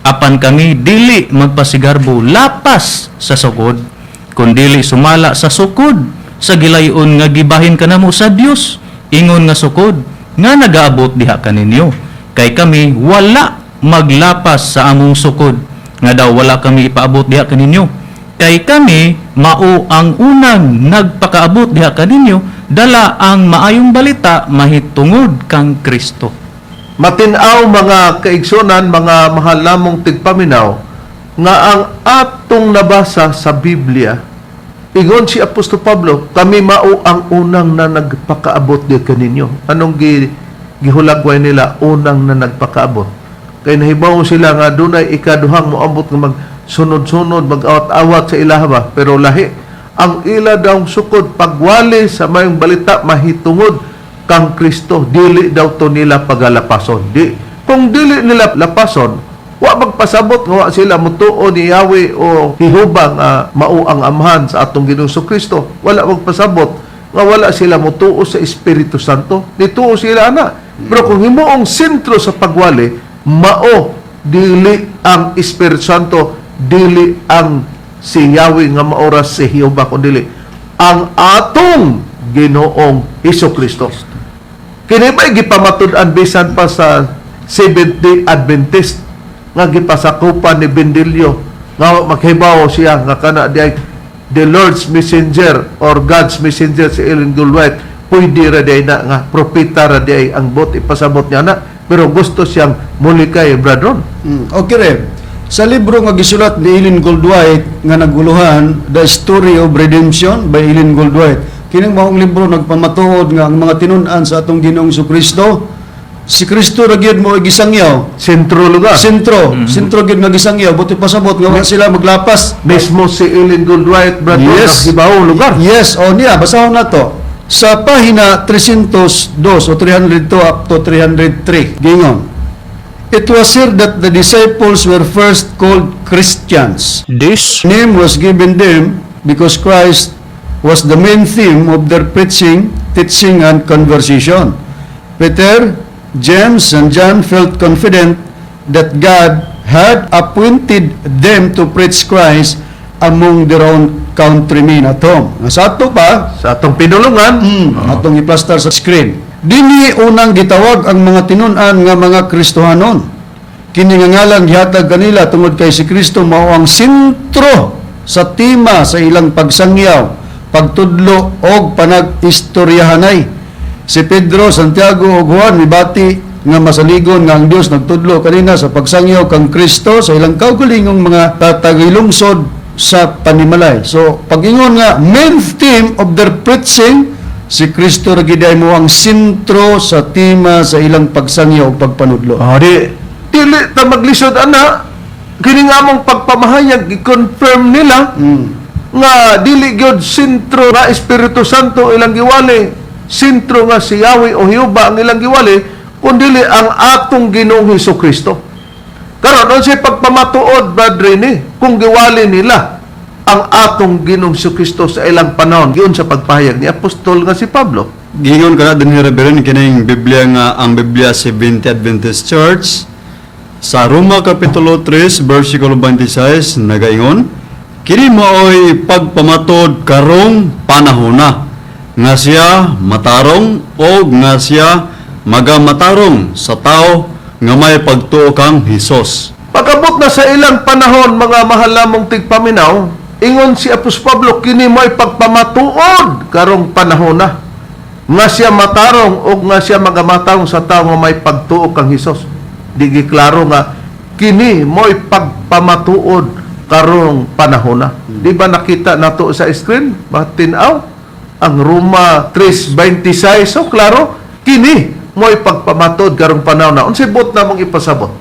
Apan kami dili magpasigarbo lapas sa sukod, kundili sumala sa sukod sa gilayon nga gibahin kanamo sa Dios. Ingon nga sukod nga nagaabot diha kaninyo, kay kami wala maglapas sa among sukod, nga daw wala kami ipaabot diha kaninyo, kay kami mao ang unang nagpakaabot diha kaninyo, dala ang maayong balita mahitungod kang Kristo. Matinaw mga kaigsunan, mga mahal namong tigpaminaw, nga ang atong nabasa sa Biblia, ingon si Apostol Pablo, kami mao ang unang na nagpakaabot di kaninyo. Anong gihulagway nila unang na nagpakaabot? Kay nahibaw sila nga dunay ikaduhang moambot nga magsunod-sunod, mag-awat-awat sa ilaha ba, pero lahi ang ila daw sukod pagwali sa mayong balita mahitungod kang Kristo, dili daw to nila pagalapason. Kung dili nila lapason, wa magpasabot nga wa sila mutuo ni Yahweh o Hihuba nga mao ang amahan sa atong Ginoong Kristo. Wala magpasabot nga wala sila mutuo sa Espiritu Santo. Nituo sila na. Pero kung himuong sentro sa pagwali, mao dili ang Espiritu Santo, dili ang si Yahweh nga maoras si Hihuba, kundi ang atong Ginoong Kristo. Kini ba'y gipamatud-an bisan pa sa Seventh-day Adventist nga gipasakupan ni Bendilio nga maghibaw siya nga kana di the Lord's Messenger or God's Messenger si Ellen G. White, pwede ra di na nga propeta ra di ang bot ipasabot niya na, pero gusto siyang mulikay, bradron. Okay rin. Sa libro nga gisulat ni Ellen Goldwhite nga naguluhan, The Story of Redemption by Ellen Goldwhite, kining maong libro nagpamatuod nga ang mga tinun-an sa atong Ginoong Kristo, si Kristo ra gyud mo gisangyaw, Sentro lugar. sentro gyud nga gisangyaw, buti pasabot nga wala sila maglapas. Mismo si Ellen G. White, bradron, Yes. naghibaw lugar. Yes, o niya, basahon na to. Sa pahina 302 o 302 up to 303, gingon, it was said that the disciples were first called Christians. This Name was given them because Christ was the main theme of their preaching, teaching, and conversation. Peter, James, and John felt confident that God had appointed them to preach Christ among their own countrymen at home. Sa ato pa, Sa atong pinulungan, atong iplastar sa screen. Dini unang gitawag ang mga tinun-an nga mga Kristohanon. Kini nga ngalan gihatag kanila tungod kay si Kristo mao ang sentro sa tema sa ilang pagsangyaw, pagtudlo og panag-istoryahanay. Si Pedro, Santiago ug Juan mibati nga masaligon nga ang Dios nagtudlo kanina sa pagsangyaw kang Kristo sa ilang kaugalingong mga tatagilungsod sa panimalay. So, pag-ingon nga main theme of their preaching, si Kristo ra gid mo ang sentro sa tema sa ilang pagsangyaw ug pagpanudlo. dili ta maglisod ana, kini nga mong pagpamahayag i-confirm nila nga dili gyud sentro nga Espiritu Santo ilang giwali, sentro nga si Yahweh o Hiuba ang ilang giwali, kundi ang atong Ginoong Hesukristo. Karon unsay pagpamatuod, Brad Rene, kung giwali nila ang atong Ginoong Kristo sa ilang panahon giun sa pagpahayag ni apostol nga si Pablo. Gingon ka na din Reverend kining Biblia nga ang Biblia Seventh Adventist Church sa Roma Kapitulo 3 versikulo 26 nagaingon, kini maoy pagpamatod karong panahona nga siya matarong o nga siya magamatarong sa tao nga may pagtuo kang Hesus. Pagabot na sa ilang panahon, mga mahal namong tigpaminaw, ingon si Apostol Pablo, kini mo'y pagpamatuod karong panahon na. Nga siya matarong o nga siya magamatarong sa tao nga may pagtuo kang Hesus. Di giklaro nga, kini mo'y pagpamatuod karong panahon na. Di ba nakita nato sa screen? Matinaw? Ang Roma 3:26. So, klaro, kini mo'y pagpamatuod karong panahon na. Unsay bot na mong ipasabot?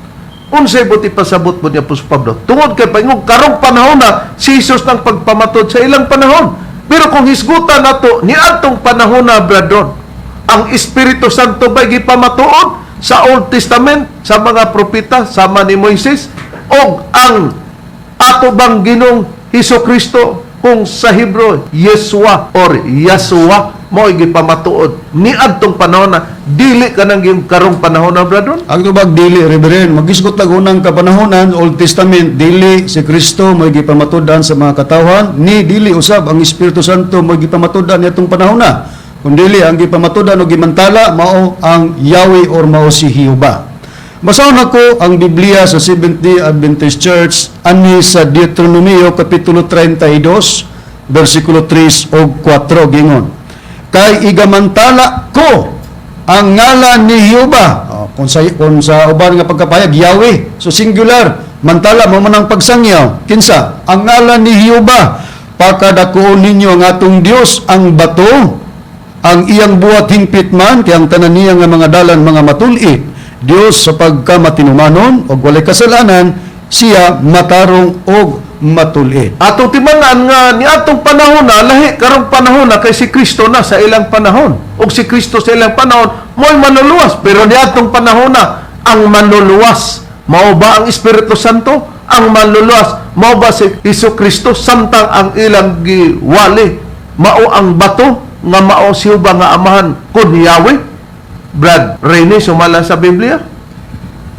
Unsay bot ipasabot mo ni Apostol Pablo? Tungod kay paingog karong panahon na si Jesus nang pagpamatod sa ilang panahon. Pero kung hisgutan nato ni atong panahon na, bradon, ang Espiritu Santo ba'y gipamatuod sa Old Testament sa mga propeta sama ni Moises o ang ato bang Ginoong Hesukristo kung sa Hebrew Yeshua or Yahshua mo gipamatuod ni adtong panahon na dili ka nang karong panahon na, bradon? Ang tubag dili, Reverend, magisgot na unang kapanahonan, Old Testament, dili si Kristo may gipamatudan sa mga katawhan, ni dili usab ang Espiritu Santo may gipamatudan nitong panahon na. Kung dili, ang gipamatudan o gimantala, mao ang Yahweh or mao si Jehovah. Basahon ako ang Biblia sa Seventh-day Adventist Church, ani sa Deuteronomio Kapitulo 32, versikulo 3 o 4, gingon. Kay igamantala ko ang ngalan ni Jehovah. Kung sa uban nga pagkapayag, Yahweh. So singular, mantala mo man ang pagsangyaw. Kinsa, ang ngalan ni Jehovah. Pakadakuon ninyo ang atong Dios ang bato, ang iyang buhat hingpit man, kay ang tanan niya nga mga dalan mga matuli. Dios sa pagkamatinumanon o walay kasalanan, siya matarong og matuli. Atong timanan nga ni atong panahon na lahi karong panahon na kay si Kristo na sa ilang panahon. Og si Kristo sa ilang panahon mo'y manluluwas, pero ni atong panahon na ang manluluwas mao ba ang Espiritu Santo? Ang manluluwas mao ba si Hesukristo samtang ang ilang giwali mao ang bato nga mao siya ba nga amahan kun Yahweh? Brad Rene sumala sa Biblia.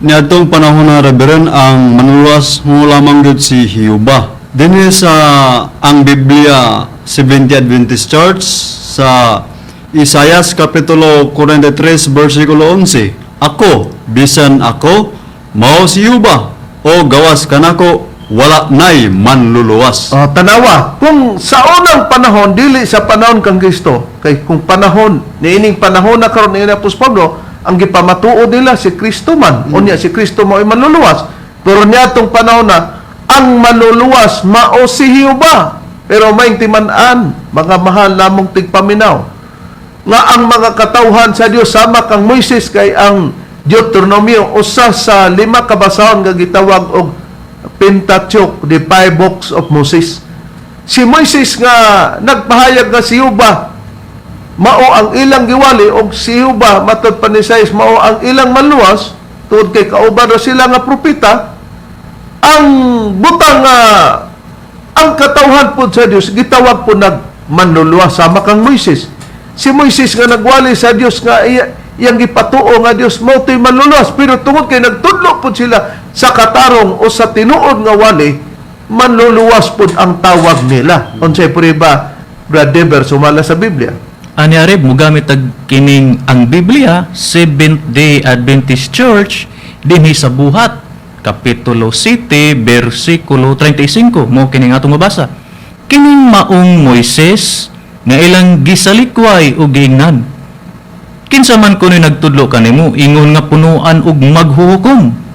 Ni atong panahon na, Reverend, ang manluwas mo lamang gud si Jehovah. Dinhi sa ang Biblia Seventh Adventist Church sa Isaias Kapitulo 43 versikulo 11. Ako, bisan ako, mao si Jehovah, o gawas kanako, wala nay manluluwas. Tanawa, kung sa unang panahon, dili sa panahon kang Kristo, kay kung panahon, niining panahon na karon ni Apostol Pablo, ang gipamatuod nila si Kristo man. O niya, si Kristo mo ay manluluwas. Pero niya itong panahon na, ang manluluwas, mao si Jehovah. Pero may timanan, mga mahal namong tigpaminaw, nga ang mga katawhan sa Dios sama kang Moises kay ang Deuteronomio, usa sa 5 kabasahon nga gitawag og Pentateuch, the 5 books of Moses. Si Moises nga nagpahayag nga si Jehovah mao ang ilang giwali og si Jehovah matod pa ni Isaias mao ang ilang manluwas tungod kay kauban ra sila nga propeta. Ang butang nga ang katawhan po sa Dios gitawag po nag manluluwas sama kang Moises. Si Moises nga nagwali sa Dios nga iyang gipatuo nga Dios mao to'y manluluwas, pero tungod kay nagtudlo po sila sa katarong o sa tinuod nga wali, manluluwas po ang tawag nila. Unsay prueba, Brad Deber, sumala sa Biblia? Ani arib mo gamit tag kining ang Biblia, Seventh-day Adventist Church, dinhi sa buhat, Kapitulo 7, versikulo 35, mo kining atong mabasa. Kining maong Moises, nga ilang gisalikway o giingnan. Kinsa man kuno'y nagtudlo kanimo, ingon nga punuan og maghuhukom.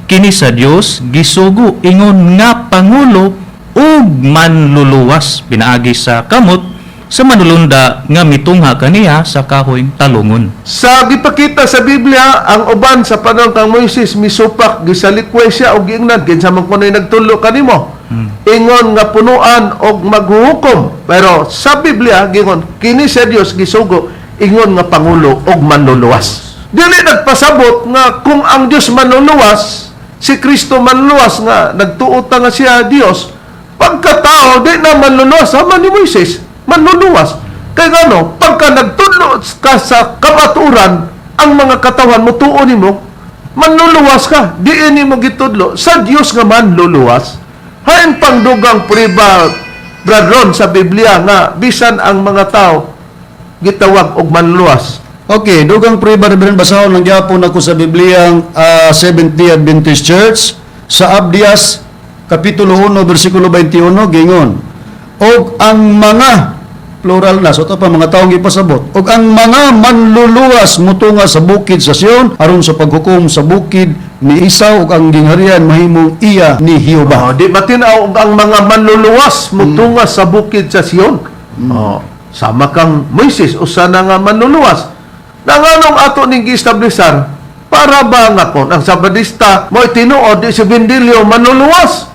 Kini sa Dios, gisugo, ingon nga pangulo ug manluluwas, pinaagi sa kamot, sa manulunda nga mitungha kaniya sa kahoy talungon. Sa gipakita sa Biblia, ang uban sa panahon kang Moises misupak gisalikway siya og giingnan kinsa man kuno'y nagtudlo kanimo. Ingon nga punuan og maghuhukom. Pero sa Biblia gingon kini sa Dios gisugo ingon nga pangulo og manluluwas. Dili nagpasabot nga kung ang Dios manluluwas, si Kristo manluluwas nga nagtuo ta nga siya Dios, Pagkatao, di na manluluwas. Sama ni Moises, manluluwas. Kaya gano, pagka nagtudlo ka sa kamaturan, ang mga katawan mo, tuon mo, manluluwas ka. Di ini mo gitudlo. Sa Diyos nga manluluwas. Hain pang dugang priba, bradron, sa Biblia nga, bisan ang mga tao, gitawag og manluluwas. Okay, dugang prueba Reverend basahon ng Japon ako sa Bibliang Seventh-day Adventist Church sa Abdias Kapitulo 1, versikulo 21, gingon. Og ang mga, plural na, so ito pa mga taong ipasabot, og ang mga manluluwas mutunga sa bukid sa Sion, aron sa paghukom sa bukid ni Esau, og ang gingharian mahimong iya ni Jehova. Di ba tinaw ang mga manluluwas mutunga sa bukid sa Sion? Sama kang Moises, usa na nga manluluwas. Nanganong ato ning gi-establishar para ba nga kon ang Sabadista mo tinuod di si Bendilio manluluwas.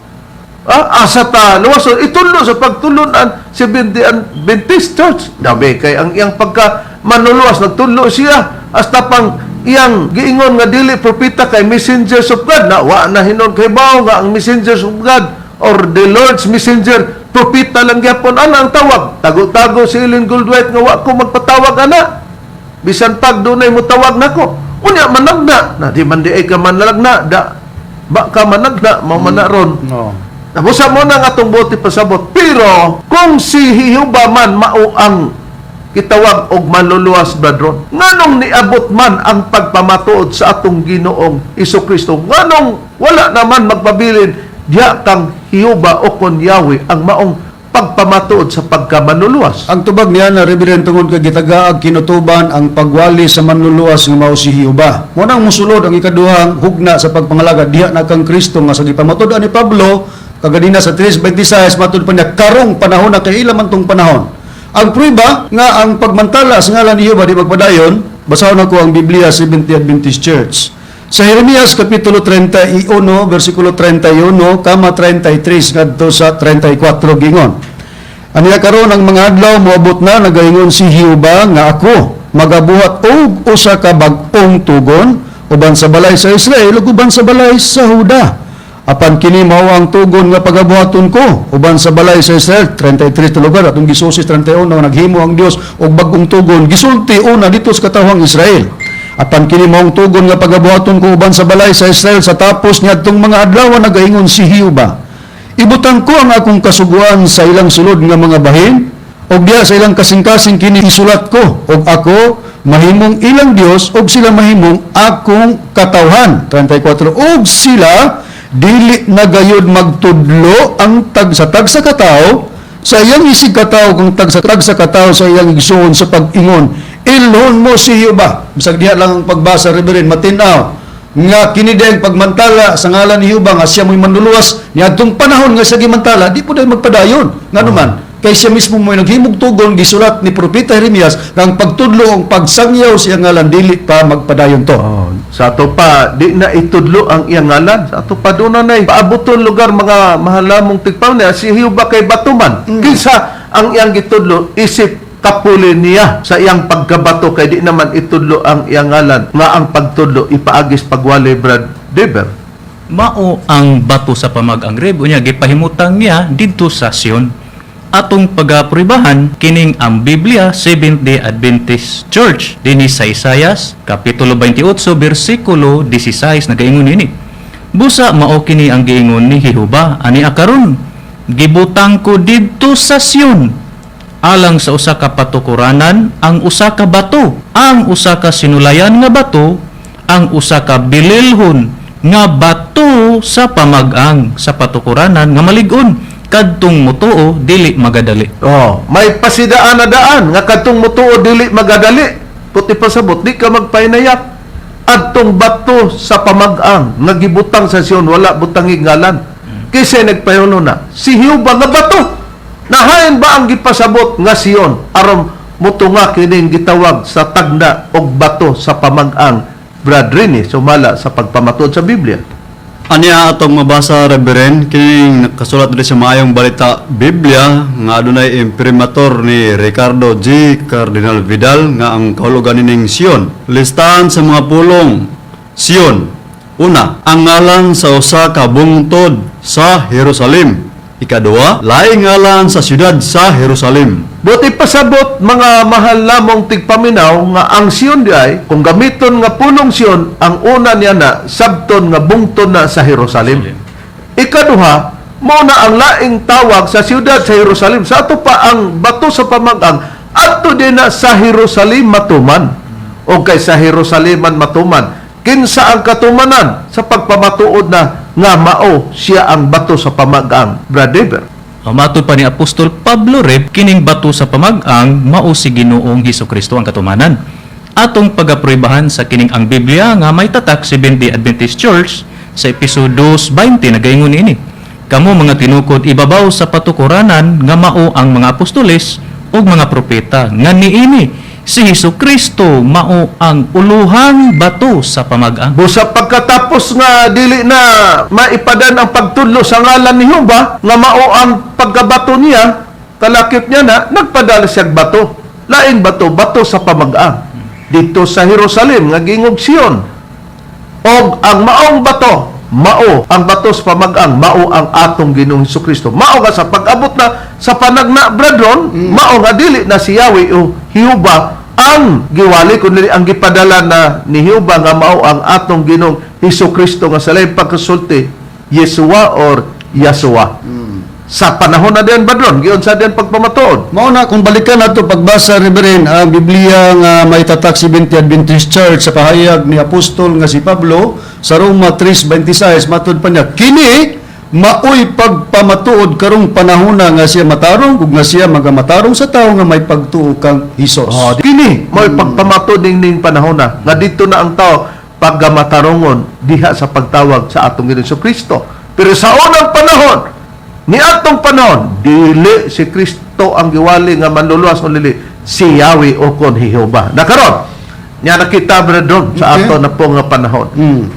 Asa ta luwas itullo sa pagtulunan si Adventist Church. Dabi kay ang iyang pagka manluluwas nagtullo siya hasta pang iyang giingon nga dili propeta kay messengers of God na wa na hinon kay bao nga ang messengers of God or the Lord's messenger propeta lang gyapon ana ang tawag. Tago-tago si Ellen Goldwhite nga wa ko magpatawag ana. Bisan pag dunay mo tawag nako. Unya managna na di man di ay ka manalagna da ba ka managna mao man na ron. Nabusa mo na nga itong buti pasabot. Pero, kung si Jehova man mao ang kitawag og manluluwas, bradron, nganong niabot man ang pagpamatuod sa atong Ginoong Isukristo? Nganong wala naman magpabilin diya kang Jehova o kon Yahweh ang maong pagpamatuod sa pagkamanluluwas? Ang tubag niya na Reverend tungod kay gitagaag kinutuban ang pagwali sa manluluwas nga mao si Jehova. Mo nang musulod ang ikaduhang hugna sa pagpangalaga diha na kang Kristo nga sa gipamatud-an ni Pablo kagadina sa 3:26 matud pa niya karong panahon na kay ila man tong panahon. Ang prueba nga ang pagmantala sa ngalan ni Jehova di magpadayon, basahon ako ang Biblia Seventh-day Adventist Church. Sa Jeremias Kapitulo 31, versikulo 31, kama 33, ngadto sa 34, gingon. Aniya karon ang mga adlaw moabot na nagaingon si Jehova nga ako magabuhat og usa ka bag-ong tugon uban sa balay sa Israel ug uban sa balay sa Huda. Apan kini mao ang tugon nga pagabuhaton ko uban sa balay sa Israel. 33 to lugar atong gisusis 31 na naghimo ang Dios og bag-ong tugon gisulti una dito sa katawhang Israel. Apan kini maong tugon nga pagabuhaton ko uban sa balay sa Israel sa tapos niadtong mga adlaw nagaingon si Jehova. Ibutang ko ang akong kasuguan sa ilang sulod nga mga bahin og diha sa ilang kasing-kasing kini isulat ko og ako mahimong ilang Dios og sila mahimong akong katawhan. 34 og sila dili na gayud magtudlo ang tagsa katao sa iyang isig katao kung tagsa katao sa iyang igsuon sa pag-ingon ilhon mo si Jehova. Bisag diha lang ang pagbasa Reverend matinaw nga kini dayang pagmantala sa ngalan ni Jehova nga siya mo'y manluluwas niadtong panahon nga sa gimantala di po dahil magpadayon nganuman kay siya mismo mo'y naghimog tugon gisulat ni propeta Jeremias nga ang pagtudlo ang pagsangyaw sa iyang ngalan dili pa magpadayon to. Sa ato pa, di na itudlo ang iyang ngalan. Sa ato pa doon na paabuton lugar mga mahalamong tigpaw niya si Jehova kay batuman. Kinsa ang iyang gitudlo isip kapulin niya sa iyang pagkabato kay di naman itudlo ang iyang ngalan nga ang pagtudlo ipaagis pagwali Brad Deber. Mao ang bato sa pamag-ang rib unya gipahimutang niya didto sa Sion. Atong pagapribahan kining ang Biblia Seventh-day Adventist Church dinhi sa Isaias kapitulo 28 bersikulo 16 nagaingon ini. Busa mao kini ang giingon ni Jehova ani akaron gibutang ko didto sa Sion alang sa usa ka patukuranan ang usa ka bato, ang usa ka sinulayan nga bato, ang usa ka bililhon nga bato sa pamag-ang sa patukuranan nga malig-on kadtong mutuo dili magadali. May pasidaan na daan nga kadtong mutuo dili magadali. Puti pasabot di ka magpainayat. Adtong bato sa pamag-ang nga gibutang sa Sion wala butangig ngalan. Kaysa nagpahulo na si Jehova nga bato. Nahain ba ang gipasabot nga Sion aron mutunga kining gitawag sa tagna og bato sa pamag-ang Brad Rini sumala sa pagpamatuod sa Biblia? Aniya atong mabasa Reverend kining nakasulat diri sa maayong balita Biblia nga adunay imprimatur ni Ricardo G. Cardinal Vidal nga ang kahulugan ning Sion. Listahan sa mga pulong Sion. Una, ang ngalan sa usa ka bungtod sa Jerusalem. Ikaduha, laing ngalan sa siyudad sa Jerusalem. Buti pasabot mga mahal lamong tigpaminaw nga ang Sion di ay, kung gamiton nga pulong Sion, ang una niya na, sabton nga bungton na sa Jerusalem. Ikaduha, mo na ang laing tawag sa siyudad sa Jerusalem. Sa ato pa ang bato sa pamagang, ato din na sa Jerusalem matuman. O kay sa Jerusaleman matuman. Kinsa ang katumanan sa pagpamatuod na nga mao siya ang bato sa pamagang, Brother. Matod pa ni Apostol Pablo rep, kining bato sa pamag-ang mao si Ginoong Hesukristo ang katumanan. Atong pagapruibahan sa kining ang Biblia nga may tatak si Seventh-day Adventist Church sa Episodos 20 nagaingon ini. Kamo mga tinukod ibabaw sa patukuranan nga mao ang mga apostoles ug mga propeta nga niini si Hesukristo mao ang uluhang bato sa pamag-ang. Busa pagkatapos nga dili na maipadan ang pagtudlo sa ngalan ni Jehova nga mao ang pagkabato niya, kalakip niya na nagpadala siya bato. Laing bato, bato sa pamag-ang. Dito sa Jerusalem nga gingog Sion. Og ang maong bato, mao ang bato sa pamag-ang, mao ang atong Ginoong Hesukristo. Mao nga sa pag-abot na sa panagna bradron, mao nga dili na si Yahweh o Jehova ang giwali kundi ang gipadala na ni Jehova nga mao ang atong Ginoong Hesukristo nga sa lain pagkasulti Yeshua or Yahshua. Sa panahon na din badron, giyon sa din pagpamatuod. Mao na kung balikan nato pagbasa Reverend ang Biblia nga may tatak si Seventh-day Adventist Church sa pahayag ni apostol nga si Pablo sa Roma 3:26 matud pa niya kini maoy pagpamatuod karong panahon na nga siya matarong ug nga siya magamatarong sa tawo nga may pagtuo kang Hesus. Kini mo'y pagpamatuod ning panahon na nga dito na ang tao paggamatarongon diha sa pagtawag sa atong Ginoong Hesukristo. Pero sa unang panahon ni atong panahon, dili si Kristo ang giwali nga manluluwas o lili, si Yahweh o kon Jehova. Nakaron, niya nakita brethren sa ato na po nga panahon.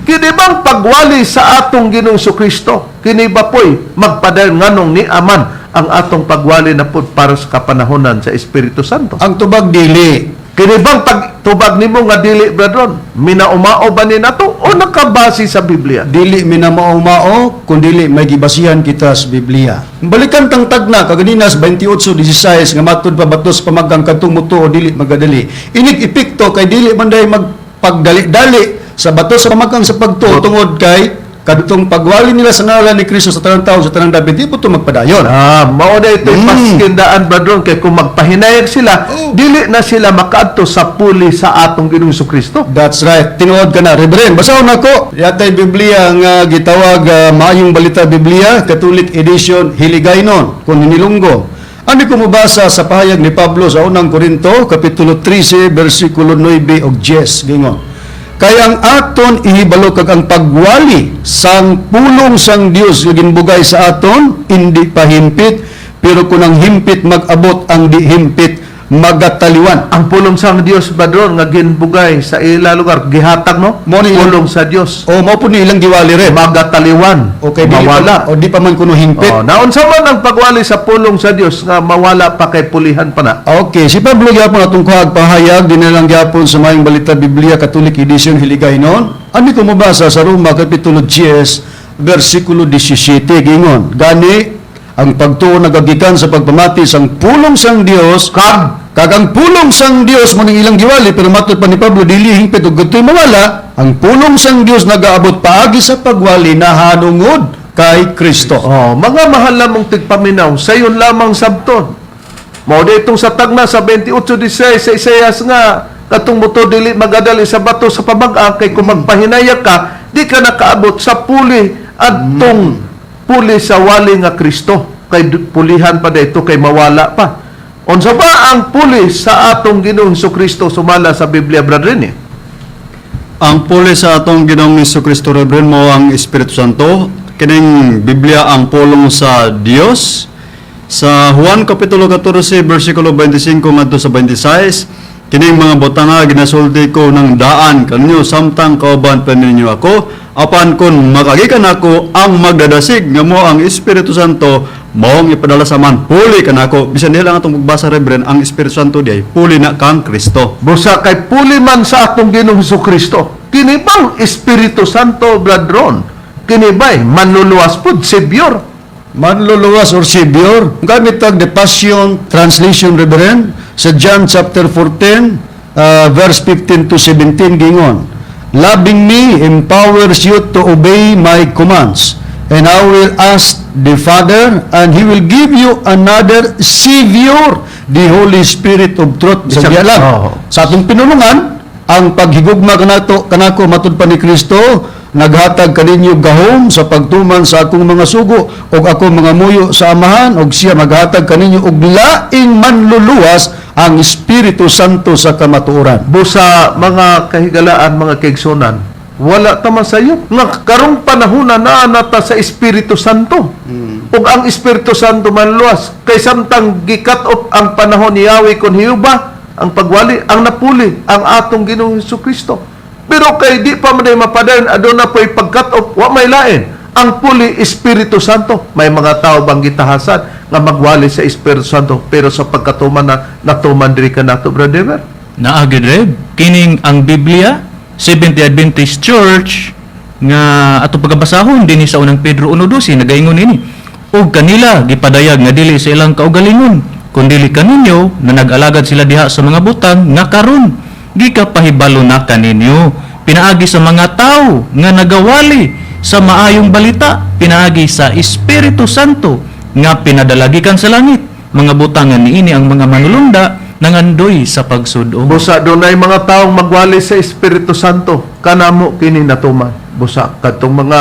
Kini bang pagwali sa atong Ginoong Kristo, kini ba po'y magpadayong nganong ni Aman ang atong pagwali na po para sa kapanahonan sa Espiritu Santo? Ang tubag dili. Kini bang pagtubag nimo nga dili brethren, minaumao ba ni nato o nakabase sa Biblia? Dili minamao-mao kun dili may gibasihan kita sa Biblia. Balikan tang tagna kaganinas 28:16 nga matud pa batos pamagang kadtong mutuo dili magadali. Inig epekto kay dili man day magpagdali-dali sa batos sa pamagang sa pagtuo tungod kay kadtong pagwali nila sa ngalan ni Kristo sa tanang tawo sa tanang David di po to magpadayon. Mao na ito'y paskindaan brethren kay kung magpahinayag sila, dili na sila makaadto sa puli sa atong Ginoong Hesukristo. That's right. Tinuod ka na. Reverend, basahon ako. Yatay Biblia nga gitawag Maayong Balita Biblia, Catholic Edition, Hiligaynon, kung hinilunggo. Ano ko mabasa sa pahayag ni Pablo sa unang Korinto, Kapitulo 13, versikulo 9 o 10. Gingon. Kaya ang aton ihibalo kag ang pagwali sang pulong sang Dios nga ginbugay sa aton, hindi pa himpit, pero kung ang himpit mag-abot ang di himpit, magataliwan. Ang pulong sa Dios badron nga ginbugay sa ila lugar gihatag no? Mo ni Pulong sa Dios. O mao po ni ilang giwali rin. Magataliwan. Okay, mawala. Di pa man kuno himpit. Naon sa man ang pagwali sa pulong sa Dios nga mawala pa kay pulihan pa na. Okay, si Pablo gyapon atong kuhag pahayag dinilang gyapon sa Maayong Balita Biblia Catholic Edition Hiligaynon. Ani ko mabasa sa Roma kapitulo 10 bersikulo 17 gingon. Gani ang pagtuo nagagikan sa pagpamati sang pulong sang Dios kag ang pulong sang Dios mo ning ilang giwali pero matud pa ni Pablo dili hingpit ug gatoy mawala. Ang pulong sang Dios nagaabot paagi sa pagwali na hanungod kay Kristo. Mga mahal lamang tigpaminaw, sayon lamang sabton. Mao ditong sa tagna sa 28:16 sa Isaias nga katong motor dili magadali sa bato sa pamag-ang kay kung magpahinayag ka, di ka nakaabot sa puli adtong puli sa wali nga Kristo. Kay pulihan pa dito kay mawala pa. Unsa ba ang puli sa atong Ginoong Hesukristo sumala sa Biblia brethren? Ang puli sa atong Ginoong Hesukristo Reverend mo ang Espiritu Santo. Kining Biblia ang pulong sa Dios. Sa Juan Kapitulo 14, versikulo 25 ngadto sa 26, kining mga butanga ginasulti ko ng daan kanyo samtang kauban pa ninyo ako apan kun makagikan ako ang magdadasig nga mo ang Espiritu Santo maong ipadala sa man puli kanako bisan nila atong magbasa Reverend ang Espiritu Santo di ay puli na kang Kristo. Busa kay puli man sa atong Ginoong Hesukristo. Kini bang Espiritu Santo brethren? Kini ba'y manluluwas pud Savior? manluluwas or Savior. Gamit ang The Passion Translation, Reverend, sa John chapter 14, verse 15 to 17, gingon, loving me empowers you to obey my commands, and I will ask the Father, and He will give you another Savior, the Holy Spirit of truth. Sa diya lang, sa atong pinulungan, ang paghigugma kanako matud pa ni Kristo, naghatag kaninyo gahom sa pagtuman sa akong mga sugo og akong mga muyo sa amahan, og siya maghatag kaninyo og laing manluluwas ang Espiritu Santo sa kamatuoran. Busa mga kahigalaan, mga kaigsunan, wala tama sayo nga karong panahon na nata sa Espiritu Santo. Ug ang Espiritu Santo manluwas kay samtang gikat off ang panahon ni Yahweh kon Hiuba, ang pagwali, ang napuli ang atong Ginoong Hesukristo. Pero kay di pa man mapadayon aduna po'y pag-cut off, wa may lain. Ang puli Espiritu Santo. May mga tao bang gitahasan nga magwali sa Espiritu Santo pero sa pagkatuman na natuman diri ka nato, brother. Naagid Reb, kining ang Biblia, Seventh-day Adventist Church, nga ato pagabasahon din sa unang Pedro 1:12 nagaingon ini. Og kanila gipadayag nga dili sa ilang kaugalingon, kundi kaninyo na nag-alagad sila diha sa mga butang nga karon gikapahibalo na kaninyo. Pinaagi sa mga tao nga nagawali sa maayong balita, pinaagi sa Espiritu Santo nga pinadalagikan sa langit. Mga butang nga niini ang mga manulunda nangandoy sa pagsudong. Busa dunay mga taong magwali sa Espiritu Santo kanamo kini natuman. Busa kadtong mga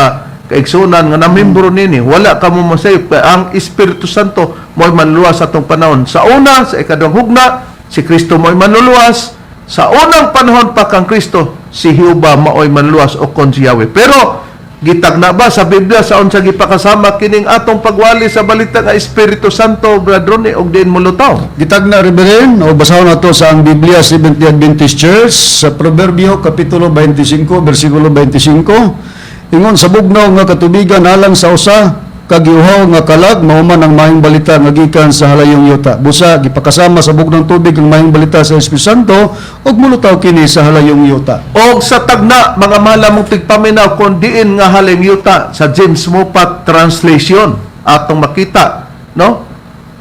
kaigsunan nga namimbro nini, wala ka mo masayop. Ang Espiritu Santo mo'y manluwas sa atong panahon. Sa una, sa ikaduhang hugna, si Kristo mo'y manluluwas. Sa unang panahon pa kang Kristo, si Hiuba maoy manluwas o kon si Yahweh. Pero gitagna ba sa Biblia sa unsa gipakasama kining atong pagwali sa balita nga Espiritu Santo, bradron, og din mulutaw? Gitagna, Reverend, o basahon nato sa ang Biblia Seventh-day Adventist Church sa Proverbio kapitulo 25 bersikulo 25, ingon sa bugnaw nga katubigan alang sa usa kagiuhaw nga kalag mauman ang mahing balita nga gikan sa halayong yuta. Busa gipakasama sa bugnang tubig ang mahing balita sa Espiritu Santo ug mulutaw kini sa halayong yuta. Og sa tagna, mga malamong tigpaminaw kung diin nga halayong yuta sa James Moffat Translation atong makita, no?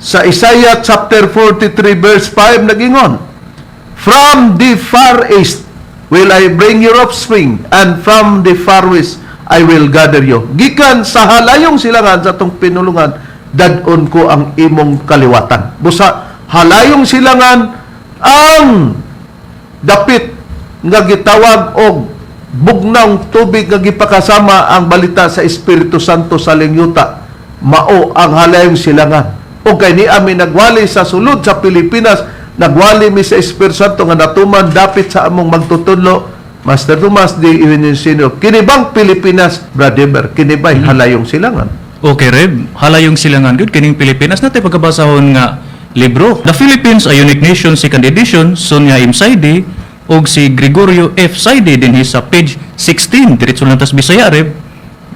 Sa Isaiah chapter 43 verse 5 nagingon, from the far east will I bring your offspring, and from the far west I will gather you. Gikan sa halayong silangan sa atong pinulungan, dadon ko ang imong kaliwatan. Busa halayong silangan ang dapit nga gitawag og bugnang tubig nga gipakasama ang balita sa Espiritu Santo sa lingyuta. Mao ang halayong silangan. O kay ni ami nagwali sa sulod sa Pilipinas, nagwali mi sa Espiritu Santo nga natuman dapit sa among magtutudlo. Master Tomas D. Eugenio Sr. Kinibang Pilipinas, brother, kinibay halayong silangan. Okay, Reb, halayong silangan good kining Pilipinas natin pagkabasahon nga libro. The Philippines, a Unique Nation, second edition, Sonia M. Saidi, og si Gregorio F. Saidi din sa page 16, diretso lang tas Bisaya, Reb,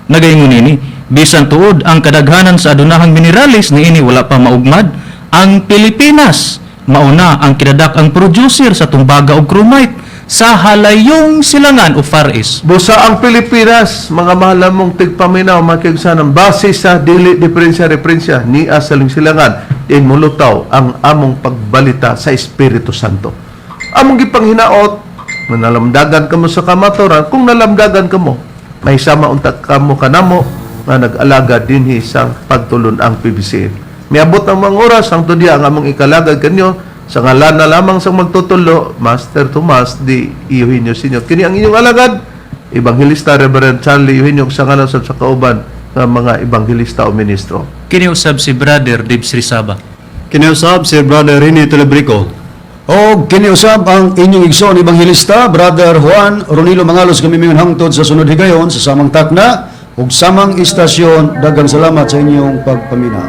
nagaingon ini, bisan tuod ang kadaghanan sa adunahang mineralis ni ini wala pa maugmad, ang Pilipinas, mauna ang kidadak ang producer sa tumbaga og chromite, sa halayong silangan o Far East. Busa ang Pilipinas, mga mahalamong tigpaminaw, makiksanan, base sa dili diferensya-referensya ni asaling silangan, din mulutaw ang among pagbalita sa Espiritu Santo. Among gipanghinaot, nalamdagan ka mo sa kamaturan, kung nalamdagan ka mo, may sama untak ka mo kanamo, na nag-alaga dinhi sa pagtulon ang PBC. Miabot ang mga oras, ang tudya ang among ikalagad kanyo, sa ngalan na lamang sa magtutulo, Master Tomas D. Eugenio Sr. Kini ang inyong alagad, Evangelista Reverend Charlie Eugenio sa ngalan sa kauban ng mga Evangelista o Ministro. Kiniusab si Brother Dibs Rizaba. Kiniusab si Brother Rene Telebrico. O kiniusab ang inyong igsoon Evangelista, Brother Juan Ronilo Mangalos, kami mingon hangtod sa sunod higayon sa samang takna ug samang istasyon. Daghang salamat sa inyong pagpaminaw.